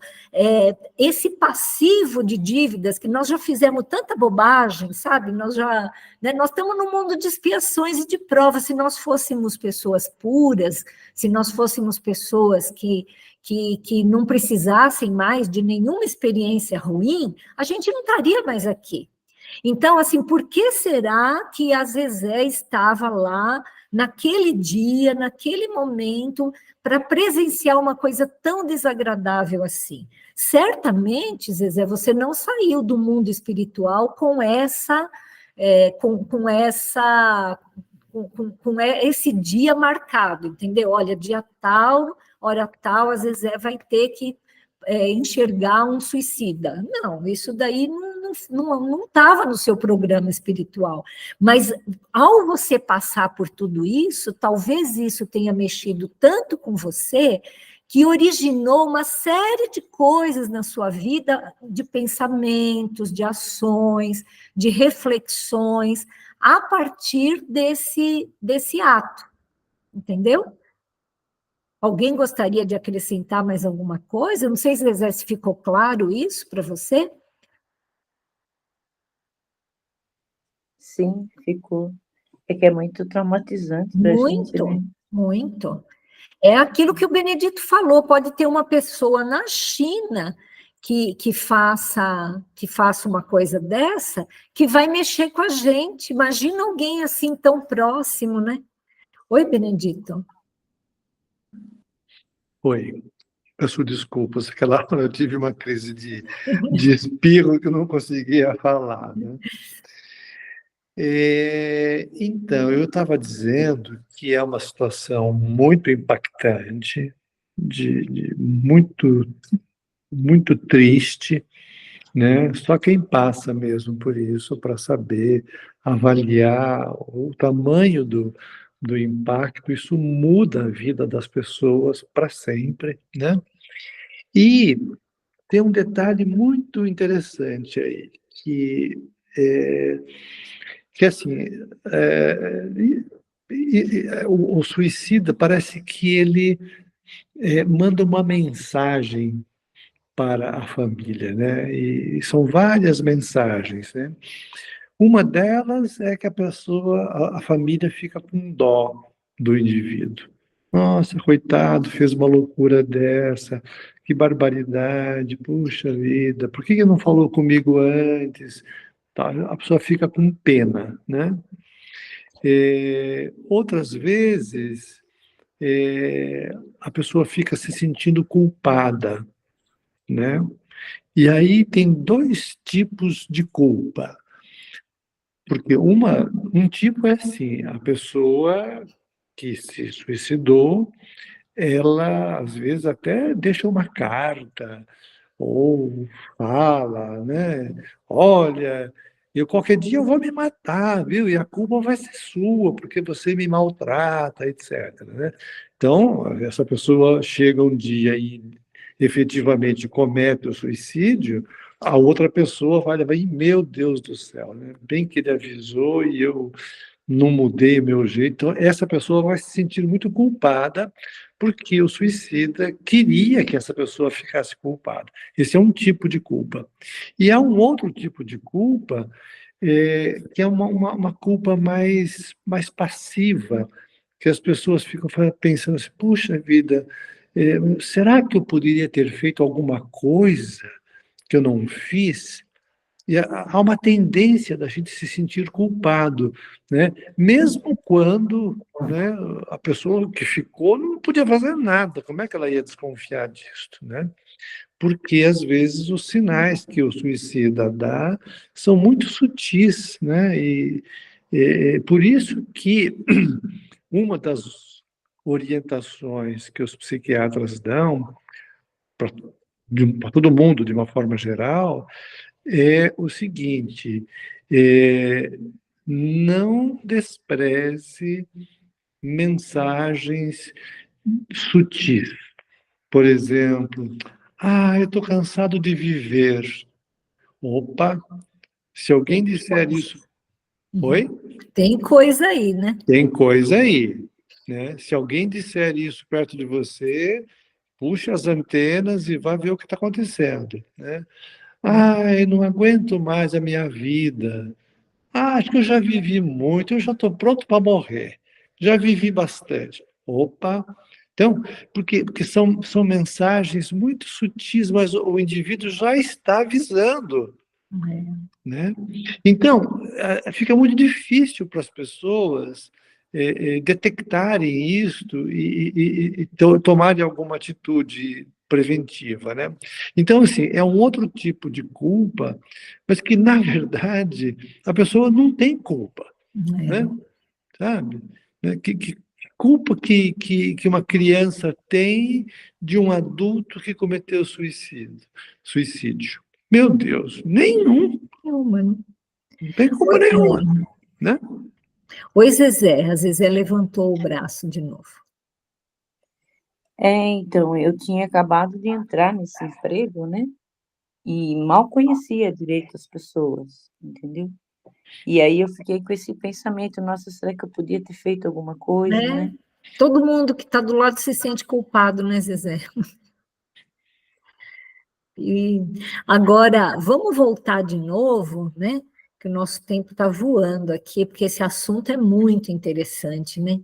esse passivo de dívidas, que nós já fizemos tanta bobagem, sabe? Nós estamos num mundo de expiações e de provas. Se nós fôssemos pessoas puras, se nós fôssemos pessoas que não precisassem mais de nenhuma experiência ruim, a gente não estaria mais aqui. Então, assim, por que será que a Zezé estava lá naquele dia, naquele momento, para presenciar uma coisa tão desagradável assim? Certamente, Zezé, você não saiu do mundo espiritual com esse dia marcado, entendeu? Olha, dia tal, hora tal, a Zezé vai ter que enxergar um suicida. Não, isso daí não estava no seu programa espiritual. Mas, ao você passar por tudo isso, talvez isso tenha mexido tanto com você que originou uma série de coisas na sua vida, de pensamentos, de ações, de reflexões, a partir desse ato, entendeu? Alguém gostaria de acrescentar mais alguma coisa? Não sei se ficou claro isso para você. Sim, ficou. É que é muito traumatizante para a gente, né? Muito. É aquilo que o Benedito falou, pode ter uma pessoa na China que faça uma coisa dessa, que vai mexer com a gente. Imagina alguém assim tão próximo, né? Oi, Benedito. Oi, peço desculpas, aquela hora eu tive uma crise de espirro que eu não conseguia falar, né? Então, eu estava dizendo que é uma situação muito impactante, muito, muito triste, né? Só quem passa mesmo por isso para saber avaliar o tamanho do impacto, isso muda a vida das pessoas para sempre, né? E tem um detalhe muito interessante aí, é, que assim, o suicida parece que ele manda uma mensagem para a família, né? E são várias mensagens, né? Uma delas é que a família fica com dó do indivíduo. Nossa, coitado, fez uma loucura dessa, que barbaridade, puxa vida, por que não falou comigo antes? Tá, a pessoa fica com pena, né? Outras vezes, a pessoa fica se sentindo culpada, né? E aí tem dois tipos de culpa. Porque um tipo é assim, a pessoa que se suicidou, ela às vezes até deixa uma carta ou fala, né? Olha, qualquer dia eu vou me matar, viu? E a culpa vai ser sua, porque você me maltrata, etc, né? Então, essa pessoa chega um dia e efetivamente comete o suicídio, a outra pessoa vai levar, meu Deus do céu, né? Bem que ele avisou e eu não mudei o meu jeito. Então, essa pessoa vai se sentir muito culpada porque o suicida queria que essa pessoa ficasse culpada. Esse é um tipo de culpa. E há um outro tipo de culpa, que é uma culpa mais passiva, que as pessoas ficam pensando assim, puxa vida, será que eu poderia ter feito alguma coisa que eu não fiz? E há uma tendência da gente se sentir culpado, né? Mesmo quando, né, a pessoa que ficou não podia fazer nada, como é que ela ia desconfiar disso, né? Porque, às vezes, os sinais que o suicida dá são muito sutis, né? E por isso que uma das orientações que os psiquiatras dão para todo mundo, de uma forma geral, é o seguinte: não despreze mensagens sutis. Por exemplo, eu estou cansado de viver. Opa, se alguém disser isso... Oi? Tem coisa aí, né? Tem coisa aí, né? Se alguém disser isso perto de você, puxa as antenas e vá ver o que está acontecendo, né? Eu não aguento mais a minha vida. Acho que eu já vivi muito, eu já estou pronto para morrer. Já vivi bastante. Opa! Então, porque são mensagens muito sutis, mas o indivíduo já está avisando, né? Então, fica muito difícil para as pessoas detectarem isto e tomarem alguma atitude preventiva, né? Então, assim, é um outro tipo de culpa, mas que, na verdade, a pessoa não tem culpa, né? Sabe? Que culpa que uma criança tem de um adulto que cometeu suicídio? Meu Deus, nenhum. Não tem culpa nenhuma, né? Oi, Zezé. A Zezé levantou o braço de novo. Então, eu tinha acabado de entrar nesse emprego, né? E mal conhecia direito as pessoas, entendeu? E aí eu fiquei com esse pensamento, nossa, será que eu podia ter feito alguma coisa, né? Todo mundo que está do lado se sente culpado, né, Zezé? E agora, vamos voltar de novo, né? Que o nosso tempo está voando aqui, porque esse assunto é muito interessante, né?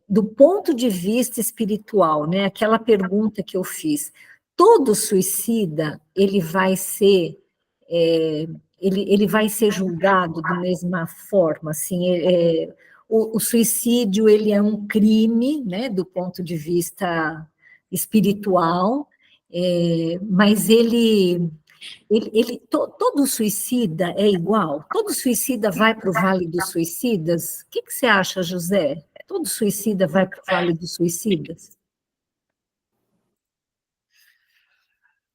Do ponto de vista espiritual, né? Aquela pergunta que eu fiz, todo suicida, ele vai ser julgado da mesma forma, assim, o suicídio, ele é um crime, né, do ponto de vista espiritual, mas todo suicida é igual? Todo suicida vai para o Vale dos Suicidas? O que você acha, José? Todo suicida vai para o Vale dos Suicidas?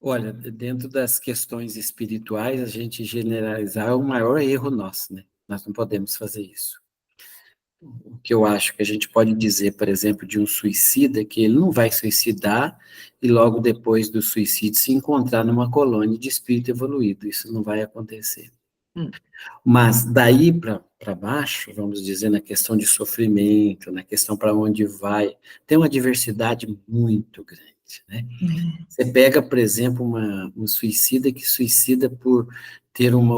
Olha, dentro das questões espirituais, a gente generalizar é o maior erro nosso, né? Nós não podemos fazer isso. O que eu acho que a gente pode dizer, por exemplo, de um suicida, que ele não vai suicidar e logo depois do suicídio se encontrar numa colônia de espírito evoluído. Isso não vai acontecer. Mas daí para baixo, vamos dizer, na questão de sofrimento, na questão para onde vai, tem uma diversidade muito grande, né? Você pega, por exemplo, um suicida que suicida por ter uma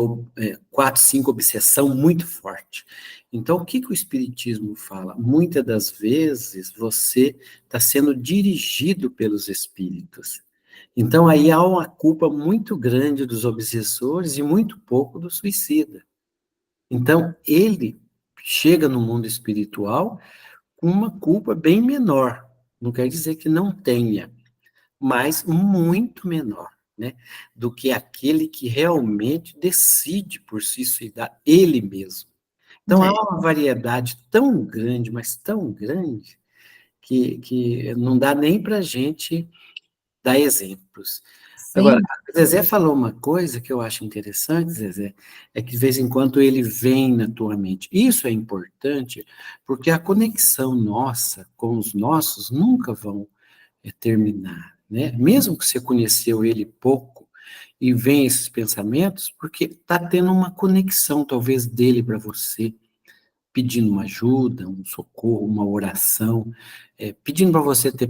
4, 5 obsessão muito forte. Então, o que o Espiritismo fala? Muitas das vezes você está sendo dirigido pelos espíritos. Então, aí há uma culpa muito grande dos obsessores e muito pouco do suicida. Então, ele chega no mundo espiritual com uma culpa bem menor. Não quer dizer que não tenha, mas muito menor, né? Do que aquele que realmente decide por se suicidar ele mesmo. Então, há uma variedade tão grande, mas tão grande, que não dá nem para a gente dar exemplos. Sim. Agora, a Zezé falou uma coisa que eu acho interessante, Zezé, é que de vez em quando ele vem na tua mente. Isso é importante, porque a conexão nossa com os nossos nunca vão terminar, né? Mesmo que você conheceu ele pouco, e vem esses pensamentos, porque está tendo uma conexão, talvez, dele para você, pedindo uma ajuda, um socorro, uma oração, pedindo para você ter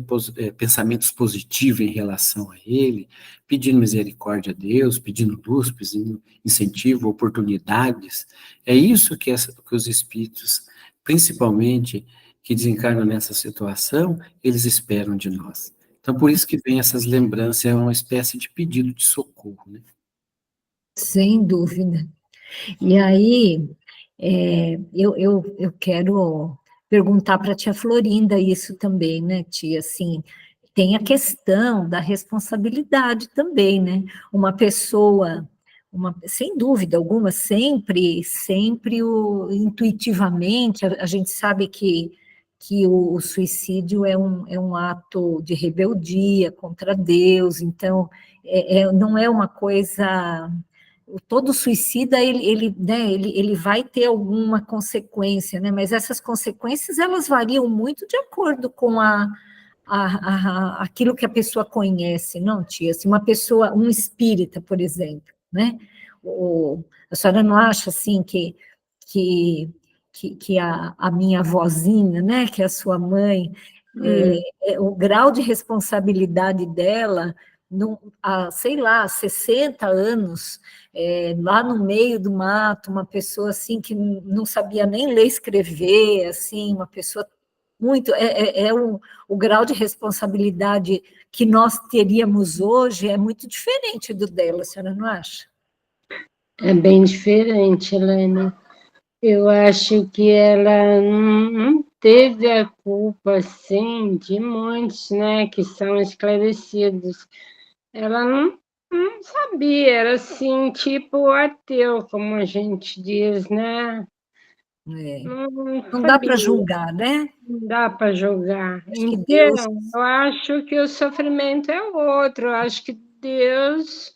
pensamentos positivos em relação a ele, pedindo misericórdia a Deus, pedindo luz, pedindo incentivo, oportunidades. É isso que os espíritos, principalmente que desencarnam nessa situação, eles esperam de nós. Então, por isso que vem essas lembranças, é uma espécie de pedido de socorro, né? Sem dúvida. E aí, eu quero perguntar para a tia Florinda isso também, né, tia? Assim, tem a questão da responsabilidade também, né? Uma pessoa, sem dúvida alguma, sempre intuitivamente, a gente sabe que que o suicídio é um ato de rebeldia contra Deus, então não é uma coisa... Todo suicida, ele vai ter alguma consequência, né? Mas essas consequências, elas variam muito de acordo com aquilo que a pessoa conhece, não, tia? Se uma pessoa, um espírita, por exemplo, né? A senhora não acha, assim, que a minha avózinha, né, que é a sua mãe, o grau de responsabilidade dela, sei lá, 60 anos, lá no meio do mato, uma pessoa assim que não sabia nem ler e escrever, assim, uma pessoa muito... o grau de responsabilidade que nós teríamos hoje é muito diferente do dela, a senhora não acha? É bem diferente, Helene. Eu acho que ela não teve a culpa, assim, de muitos, né, que são esclarecidos. Ela não sabia, era assim, tipo ateu, como a gente diz, né? Não dá para julgar, né? Não dá para julgar. Acho que Então, Deus... eu acho que o sofrimento é outro. Eu acho que Deus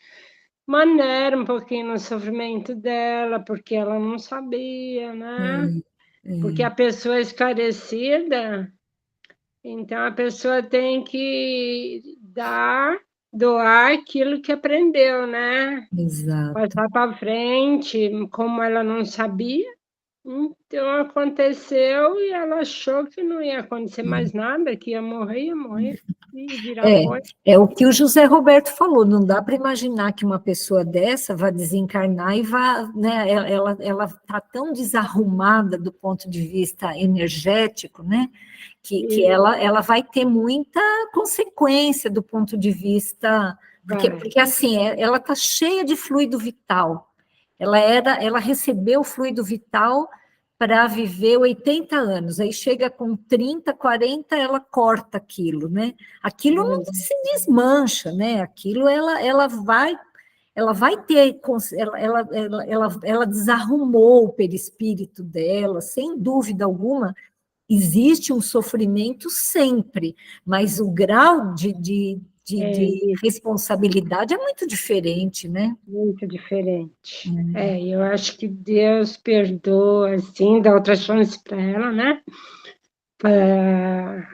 maneira um pouquinho no sofrimento dela, porque ela não sabia, né? Porque a pessoa esclarecida, então a pessoa tem que doar aquilo que aprendeu, né? Exato. Passar para frente, como ela não sabia, então aconteceu e ela achou que não ia acontecer mais nada, que ia morrer e virar pó. É o que o José Roberto falou, não dá para imaginar que uma pessoa dessa vá desencarnar e vá, né, ela está tão desarrumada do ponto de vista energético, né, que ela vai ter muita consequência do ponto de vista, porque assim, ela está cheia de fluido vital, ela recebeu fluido vital para viver 80 anos, aí chega com 30, 40, ela corta aquilo, né? Aquilo não se desmancha, né? Aquilo ela vai ter, ela desarrumou o perispírito dela, sem dúvida alguma, existe um sofrimento sempre, mas o grau de responsabilidade é muito diferente, né? Muito diferente. Eu acho que Deus perdoa, assim, dá outra chance para ela, né? Para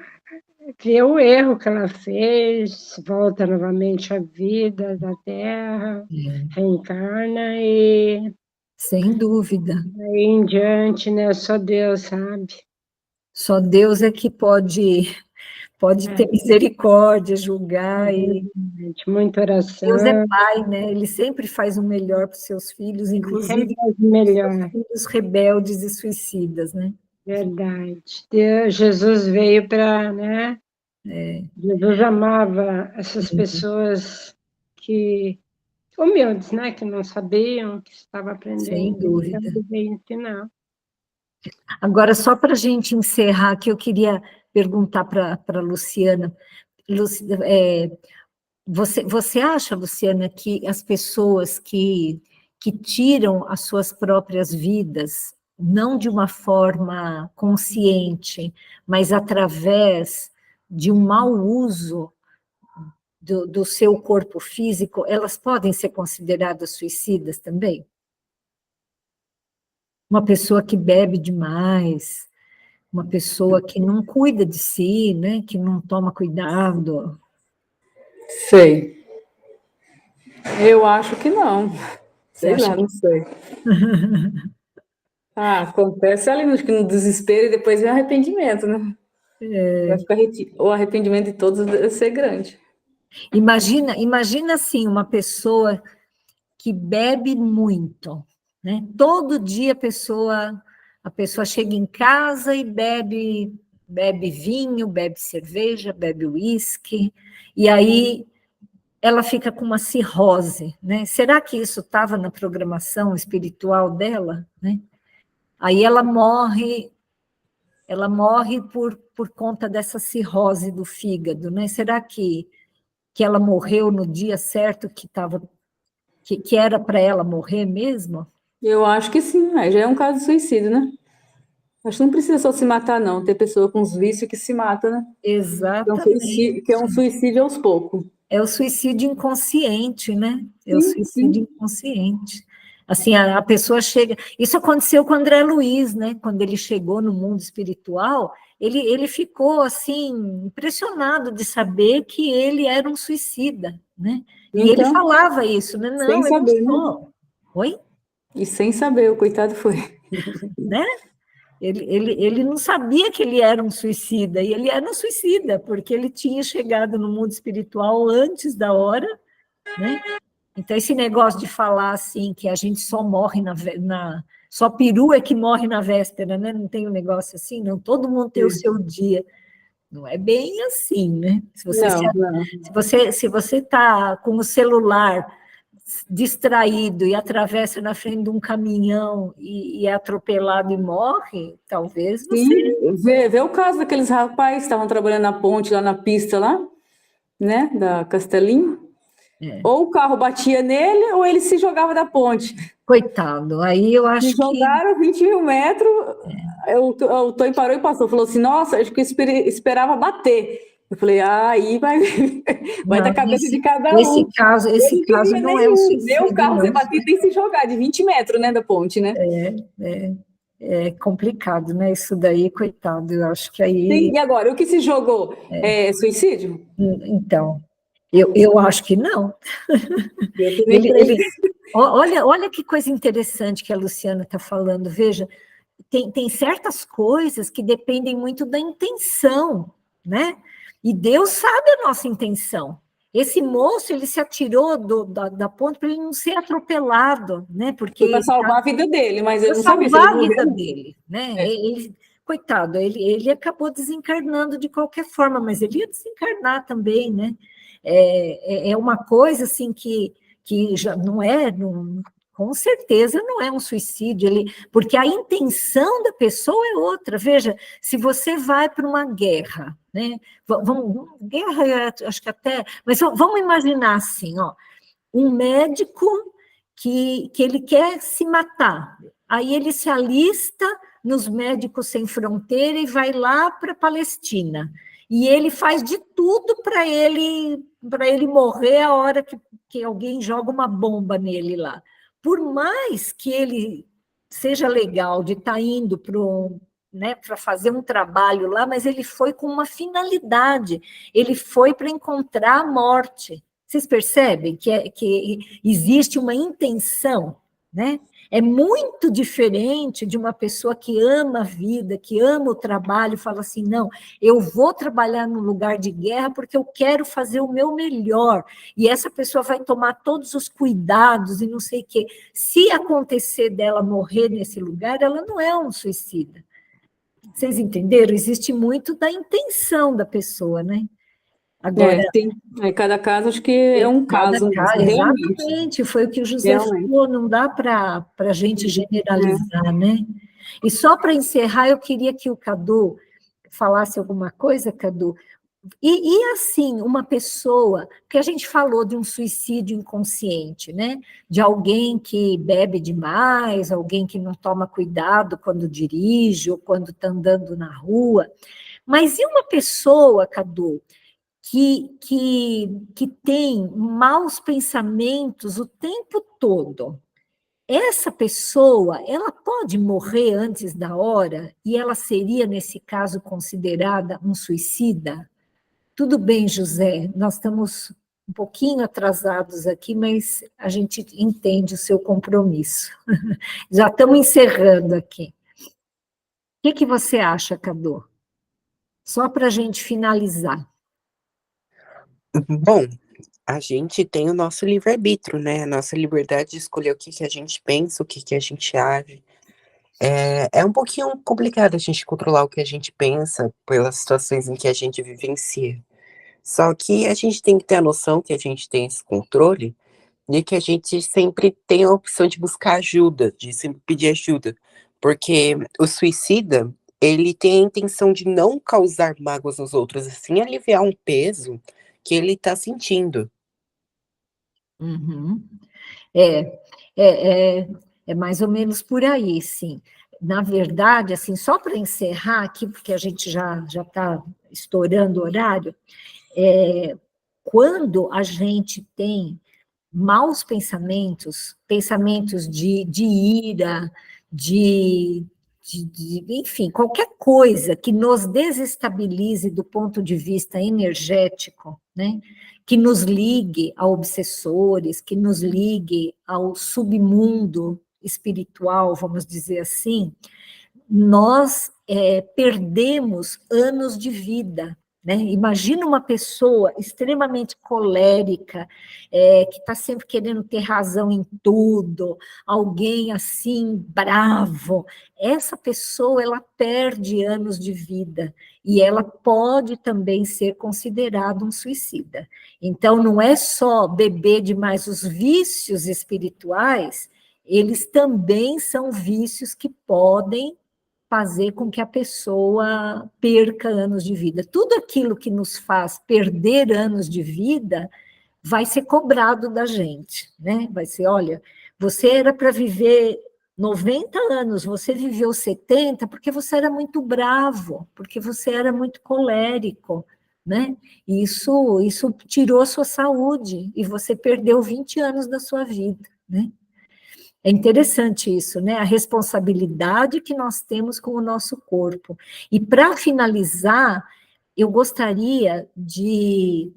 ver o erro que ela fez, volta novamente à vida da Terra, reencarna e... Sem dúvida. Aí em diante, né? Só Deus sabe. Só Deus é que pode ter misericórdia, julgar. Muita oração. Deus é pai, né? Ele sempre faz o melhor para os seus filhos, inclusive melhor. Filhos rebeldes e suicidas, né? Verdade. Jesus veio para, né? Jesus amava essas pessoas humildes, né? Que não sabiam, que estavam aprendendo. Sem dúvida. Então, ele veio ensinar. Agora, só para a gente encerrar, que eu queria perguntar para a Luciana. Você acha, Luciana, que as pessoas que tiram as suas próprias vidas, não de uma forma consciente, mas através de um mau uso do seu corpo físico, elas podem ser consideradas suicidas também? Uma pessoa que bebe demais, uma pessoa que não cuida de si, né, que não toma cuidado. Sei. Eu acho que não. Sei lá, não sei. Acontece ali no desespero e depois vem o arrependimento, né? O arrependimento de todos deve ser grande. Imagina assim, uma pessoa que bebe muito, né? Todo dia a pessoa chega em casa e bebe vinho, bebe cerveja, bebe uísque, e aí ela fica com uma cirrose, né? Será que isso estava na programação espiritual dela, né? Aí ela morre por conta dessa cirrose do fígado, né? Será que ela morreu no dia certo que era para ela morrer mesmo? Eu acho que sim, já é um caso de suicídio, né? Acho que não precisa só se matar, não. Tem pessoa com os vícios que se mata, né? Exatamente. Que é um suicídio aos poucos. É o suicídio inconsciente, né? É o Sim, suicídio inconsciente. Assim, a pessoa chega... Isso aconteceu com o André Luiz, né? Quando ele chegou no mundo espiritual, ele ficou, assim, impressionado de saber que ele era um suicida, né? E ele Então, falava isso, né? sem Não, eu não saber, né? sou. Oi? E sem saber, o coitado foi. Né? Ele não sabia que ele era um suicida, e ele era um suicida, porque ele tinha chegado no mundo espiritual antes da hora, né? Então, esse negócio de falar assim, que a gente só morre só peru é que morre na véspera, né? Não tem um negócio assim, não, todo mundo tem o seu dia. Não é bem assim, né? Se você está com o celular distraído e atravessa na frente de um caminhão e é atropelado e morre, talvez você... Sim, vê o caso daqueles rapazes que estavam trabalhando na ponte, lá na pista, lá, né, da Castelinho. Ou o carro batia nele, ou ele se jogava da ponte. Coitado, aí eu acho que... jogaram 20 mil metros, o Tony parou e passou, falou assim, nossa, acho que eu esperava bater. Eu falei, aí vai da cabeça de cada um. Esse caso não é o suicídio. Nem o carro ser batido nem se jogar, de 20 metros, né, da ponte, né? É complicado, né? Isso daí, coitado, eu acho que aí... Sim, e agora, o que se jogou? É suicídio? Então, eu acho que não. Olha que coisa interessante que a Luciana está falando, veja, tem certas coisas que dependem muito da intenção, né? E Deus sabe a nossa intenção. Esse moço, ele se atirou da ponte para ele não ser atropelado, né? Porque foi para salvar a vida dele, mas ele não sabia salvar a vida dele, né? Coitado, ele acabou desencarnando de qualquer forma, mas ele ia desencarnar também, né? É uma coisa assim que já não é, com certeza não é um suicídio, porque a intenção da pessoa é outra. Veja, se você vai para uma guerra, né? Guerra, acho que até, mas vamos imaginar assim, ó, um médico que ele quer se matar, aí ele se alista nos Médicos Sem Fronteira e vai lá para a Palestina. E ele faz de tudo para ele morrer a hora que alguém joga uma bomba nele lá. Por mais que ele seja legal de estar indo para fazer um trabalho lá, mas ele foi com uma finalidade, ele foi para encontrar a morte. Vocês percebem que existe uma intenção, né? É muito diferente de uma pessoa que ama a vida, que ama o trabalho, fala assim, não, eu vou trabalhar num lugar de guerra porque eu quero fazer o meu melhor, e essa pessoa vai tomar todos os cuidados e não sei o quê. Se acontecer dela morrer nesse lugar, ela não é um suicida. Vocês entenderam? Existe muito da intenção da pessoa, né? Agora, cada caso acho que é um caso. Exatamente, foi o que o José falou, não dá para a gente generalizar, né? E só para encerrar, eu queria que o Cadu falasse alguma coisa, Cadu. E assim, uma pessoa, porque a gente falou de um suicídio inconsciente, né? De alguém que bebe demais, alguém que não toma cuidado quando dirige ou quando está andando na rua. Mas e uma pessoa, Cadu, que tem maus pensamentos o tempo todo? Essa pessoa, ela pode morrer antes da hora e ela seria, nesse caso, considerada um suicida? Tudo bem, José, nós estamos um pouquinho atrasados aqui, mas a gente entende o seu compromisso. Já estamos encerrando aqui. O que você acha, Cadu? Só para a gente finalizar. Bom, a gente tem o nosso livre-arbítrio, né? A nossa liberdade de escolher o que a gente pensa, o que a gente age. É um pouquinho complicado a gente controlar o que a gente pensa pelas situações em que a gente vivencia. Só que a gente tem que ter a noção que a gente tem esse controle e que a gente sempre tem a opção de buscar ajuda, de sempre pedir ajuda. Porque o suicida, ele tem a intenção de não causar mágoas nos outros, assim, aliviar um peso que ele está sentindo. Uhum. É mais ou menos por aí, sim. na verdade, assim, só para encerrar aqui, porque a gente já está estourando o horário, quando a gente tem maus pensamentos, pensamentos de ira, enfim, qualquer coisa que nos desestabilize do ponto de vista energético, né? Que nos ligue a obsessores, que nos ligue ao submundo espiritual, vamos dizer assim, nós perdemos anos de vida. Né? Imagina uma pessoa extremamente colérica, que está sempre querendo ter razão em tudo, alguém assim, bravo. Essa pessoa, ela perde anos de vida e ela pode também ser considerada um suicida. Então, não é só beber demais os vícios espirituais, eles também são vícios que podem fazer com que a pessoa perca anos de vida. Tudo aquilo que nos faz perder anos de vida vai ser cobrado da gente, né? Vai ser, olha, você era para viver 90 anos, você viveu 70 porque você era muito bravo, porque você era muito colérico, né? Isso tirou sua saúde e você perdeu 20 anos da sua vida, né? É interessante isso, né? A responsabilidade que nós temos com o nosso corpo. E para finalizar, eu gostaria de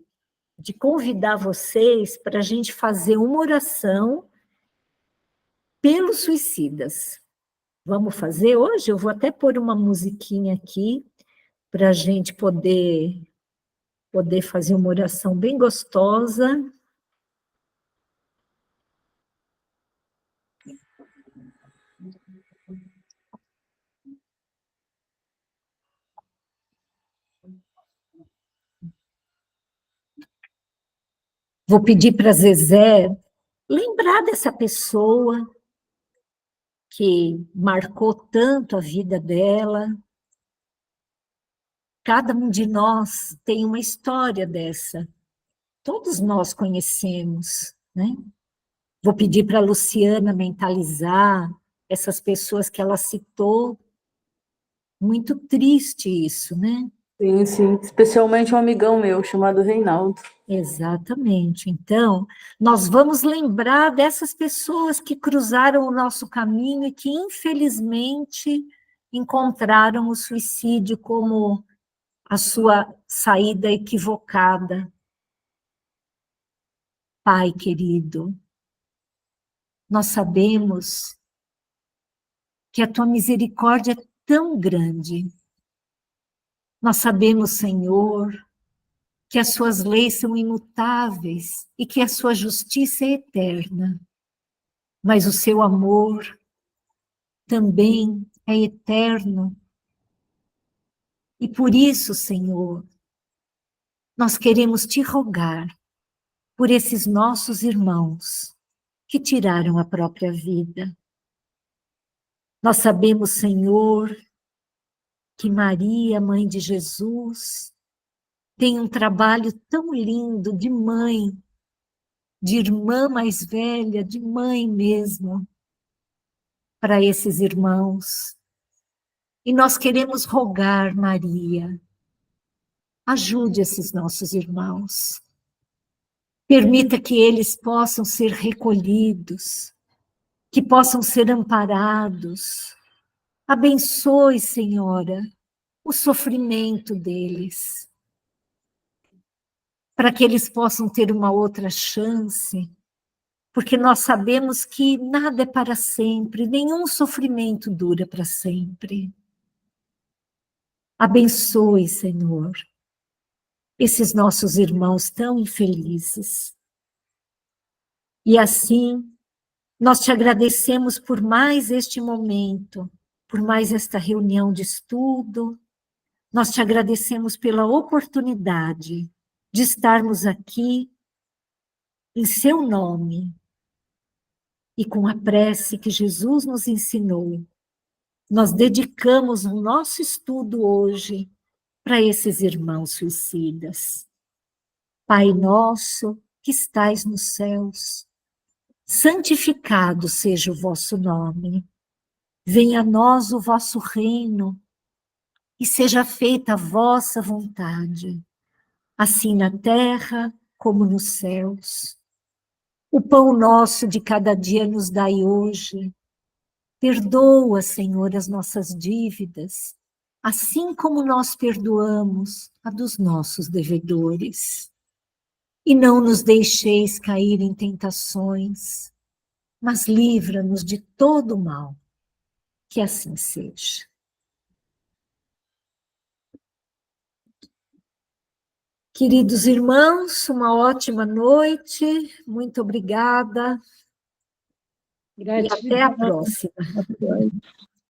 convidar vocês para a gente fazer uma oração pelos suicidas. Vamos fazer hoje? Eu vou até pôr uma musiquinha aqui para a gente poder fazer uma oração bem gostosa. Vou pedir para Zezé lembrar dessa pessoa que marcou tanto a vida dela. Cada um de nós tem uma história dessa. Todos nós conhecemos, né? Vou pedir para a Luciana mentalizar essas pessoas que ela citou. Muito triste isso, né? Sim, sim. Especialmente um amigão meu chamado Reinaldo. Exatamente. Então, nós vamos lembrar dessas pessoas que cruzaram o nosso caminho e que, infelizmente, encontraram o suicídio como a sua saída equivocada. Pai querido, nós sabemos que a tua misericórdia é tão grande. Nós sabemos, Senhor, que as suas leis são imutáveis e que a sua justiça é eterna. Mas o seu amor também é eterno. E por isso, Senhor, nós queremos te rogar por esses nossos irmãos que tiraram a própria vida. Nós sabemos, Senhor, que Maria, mãe de Jesus, tem um trabalho tão lindo de mãe, de irmã mais velha, de mãe mesmo, para esses irmãos. E nós queremos rogar, Maria, ajude esses nossos irmãos. Permita que eles possam ser recolhidos, que possam ser amparados. Abençoe, Senhora, o sofrimento deles, para que eles possam ter uma outra chance, porque nós sabemos que nada é para sempre, nenhum sofrimento dura para sempre. Abençoe, Senhor, esses nossos irmãos tão infelizes. E assim, nós te agradecemos por mais este momento, por mais esta reunião de estudo. Nós te agradecemos pela oportunidade de estarmos aqui em seu nome e com a prece que Jesus nos ensinou. Nós dedicamos o nosso estudo hoje para esses irmãos suicidas. Pai nosso que estais nos céus, santificado seja o vosso nome. Venha a nós o vosso reino, e seja feita a vossa vontade, assim na terra como nos céus. O pão nosso de cada dia nos dai hoje. Perdoa, Senhor, as nossas dívidas, assim como nós perdoamos a dos nossos devedores. E não nos deixeis cair em tentações, mas livra-nos de todo o mal. Que assim seja. Queridos irmãos, uma ótima noite, muito obrigada. Gratidão. E até a próxima.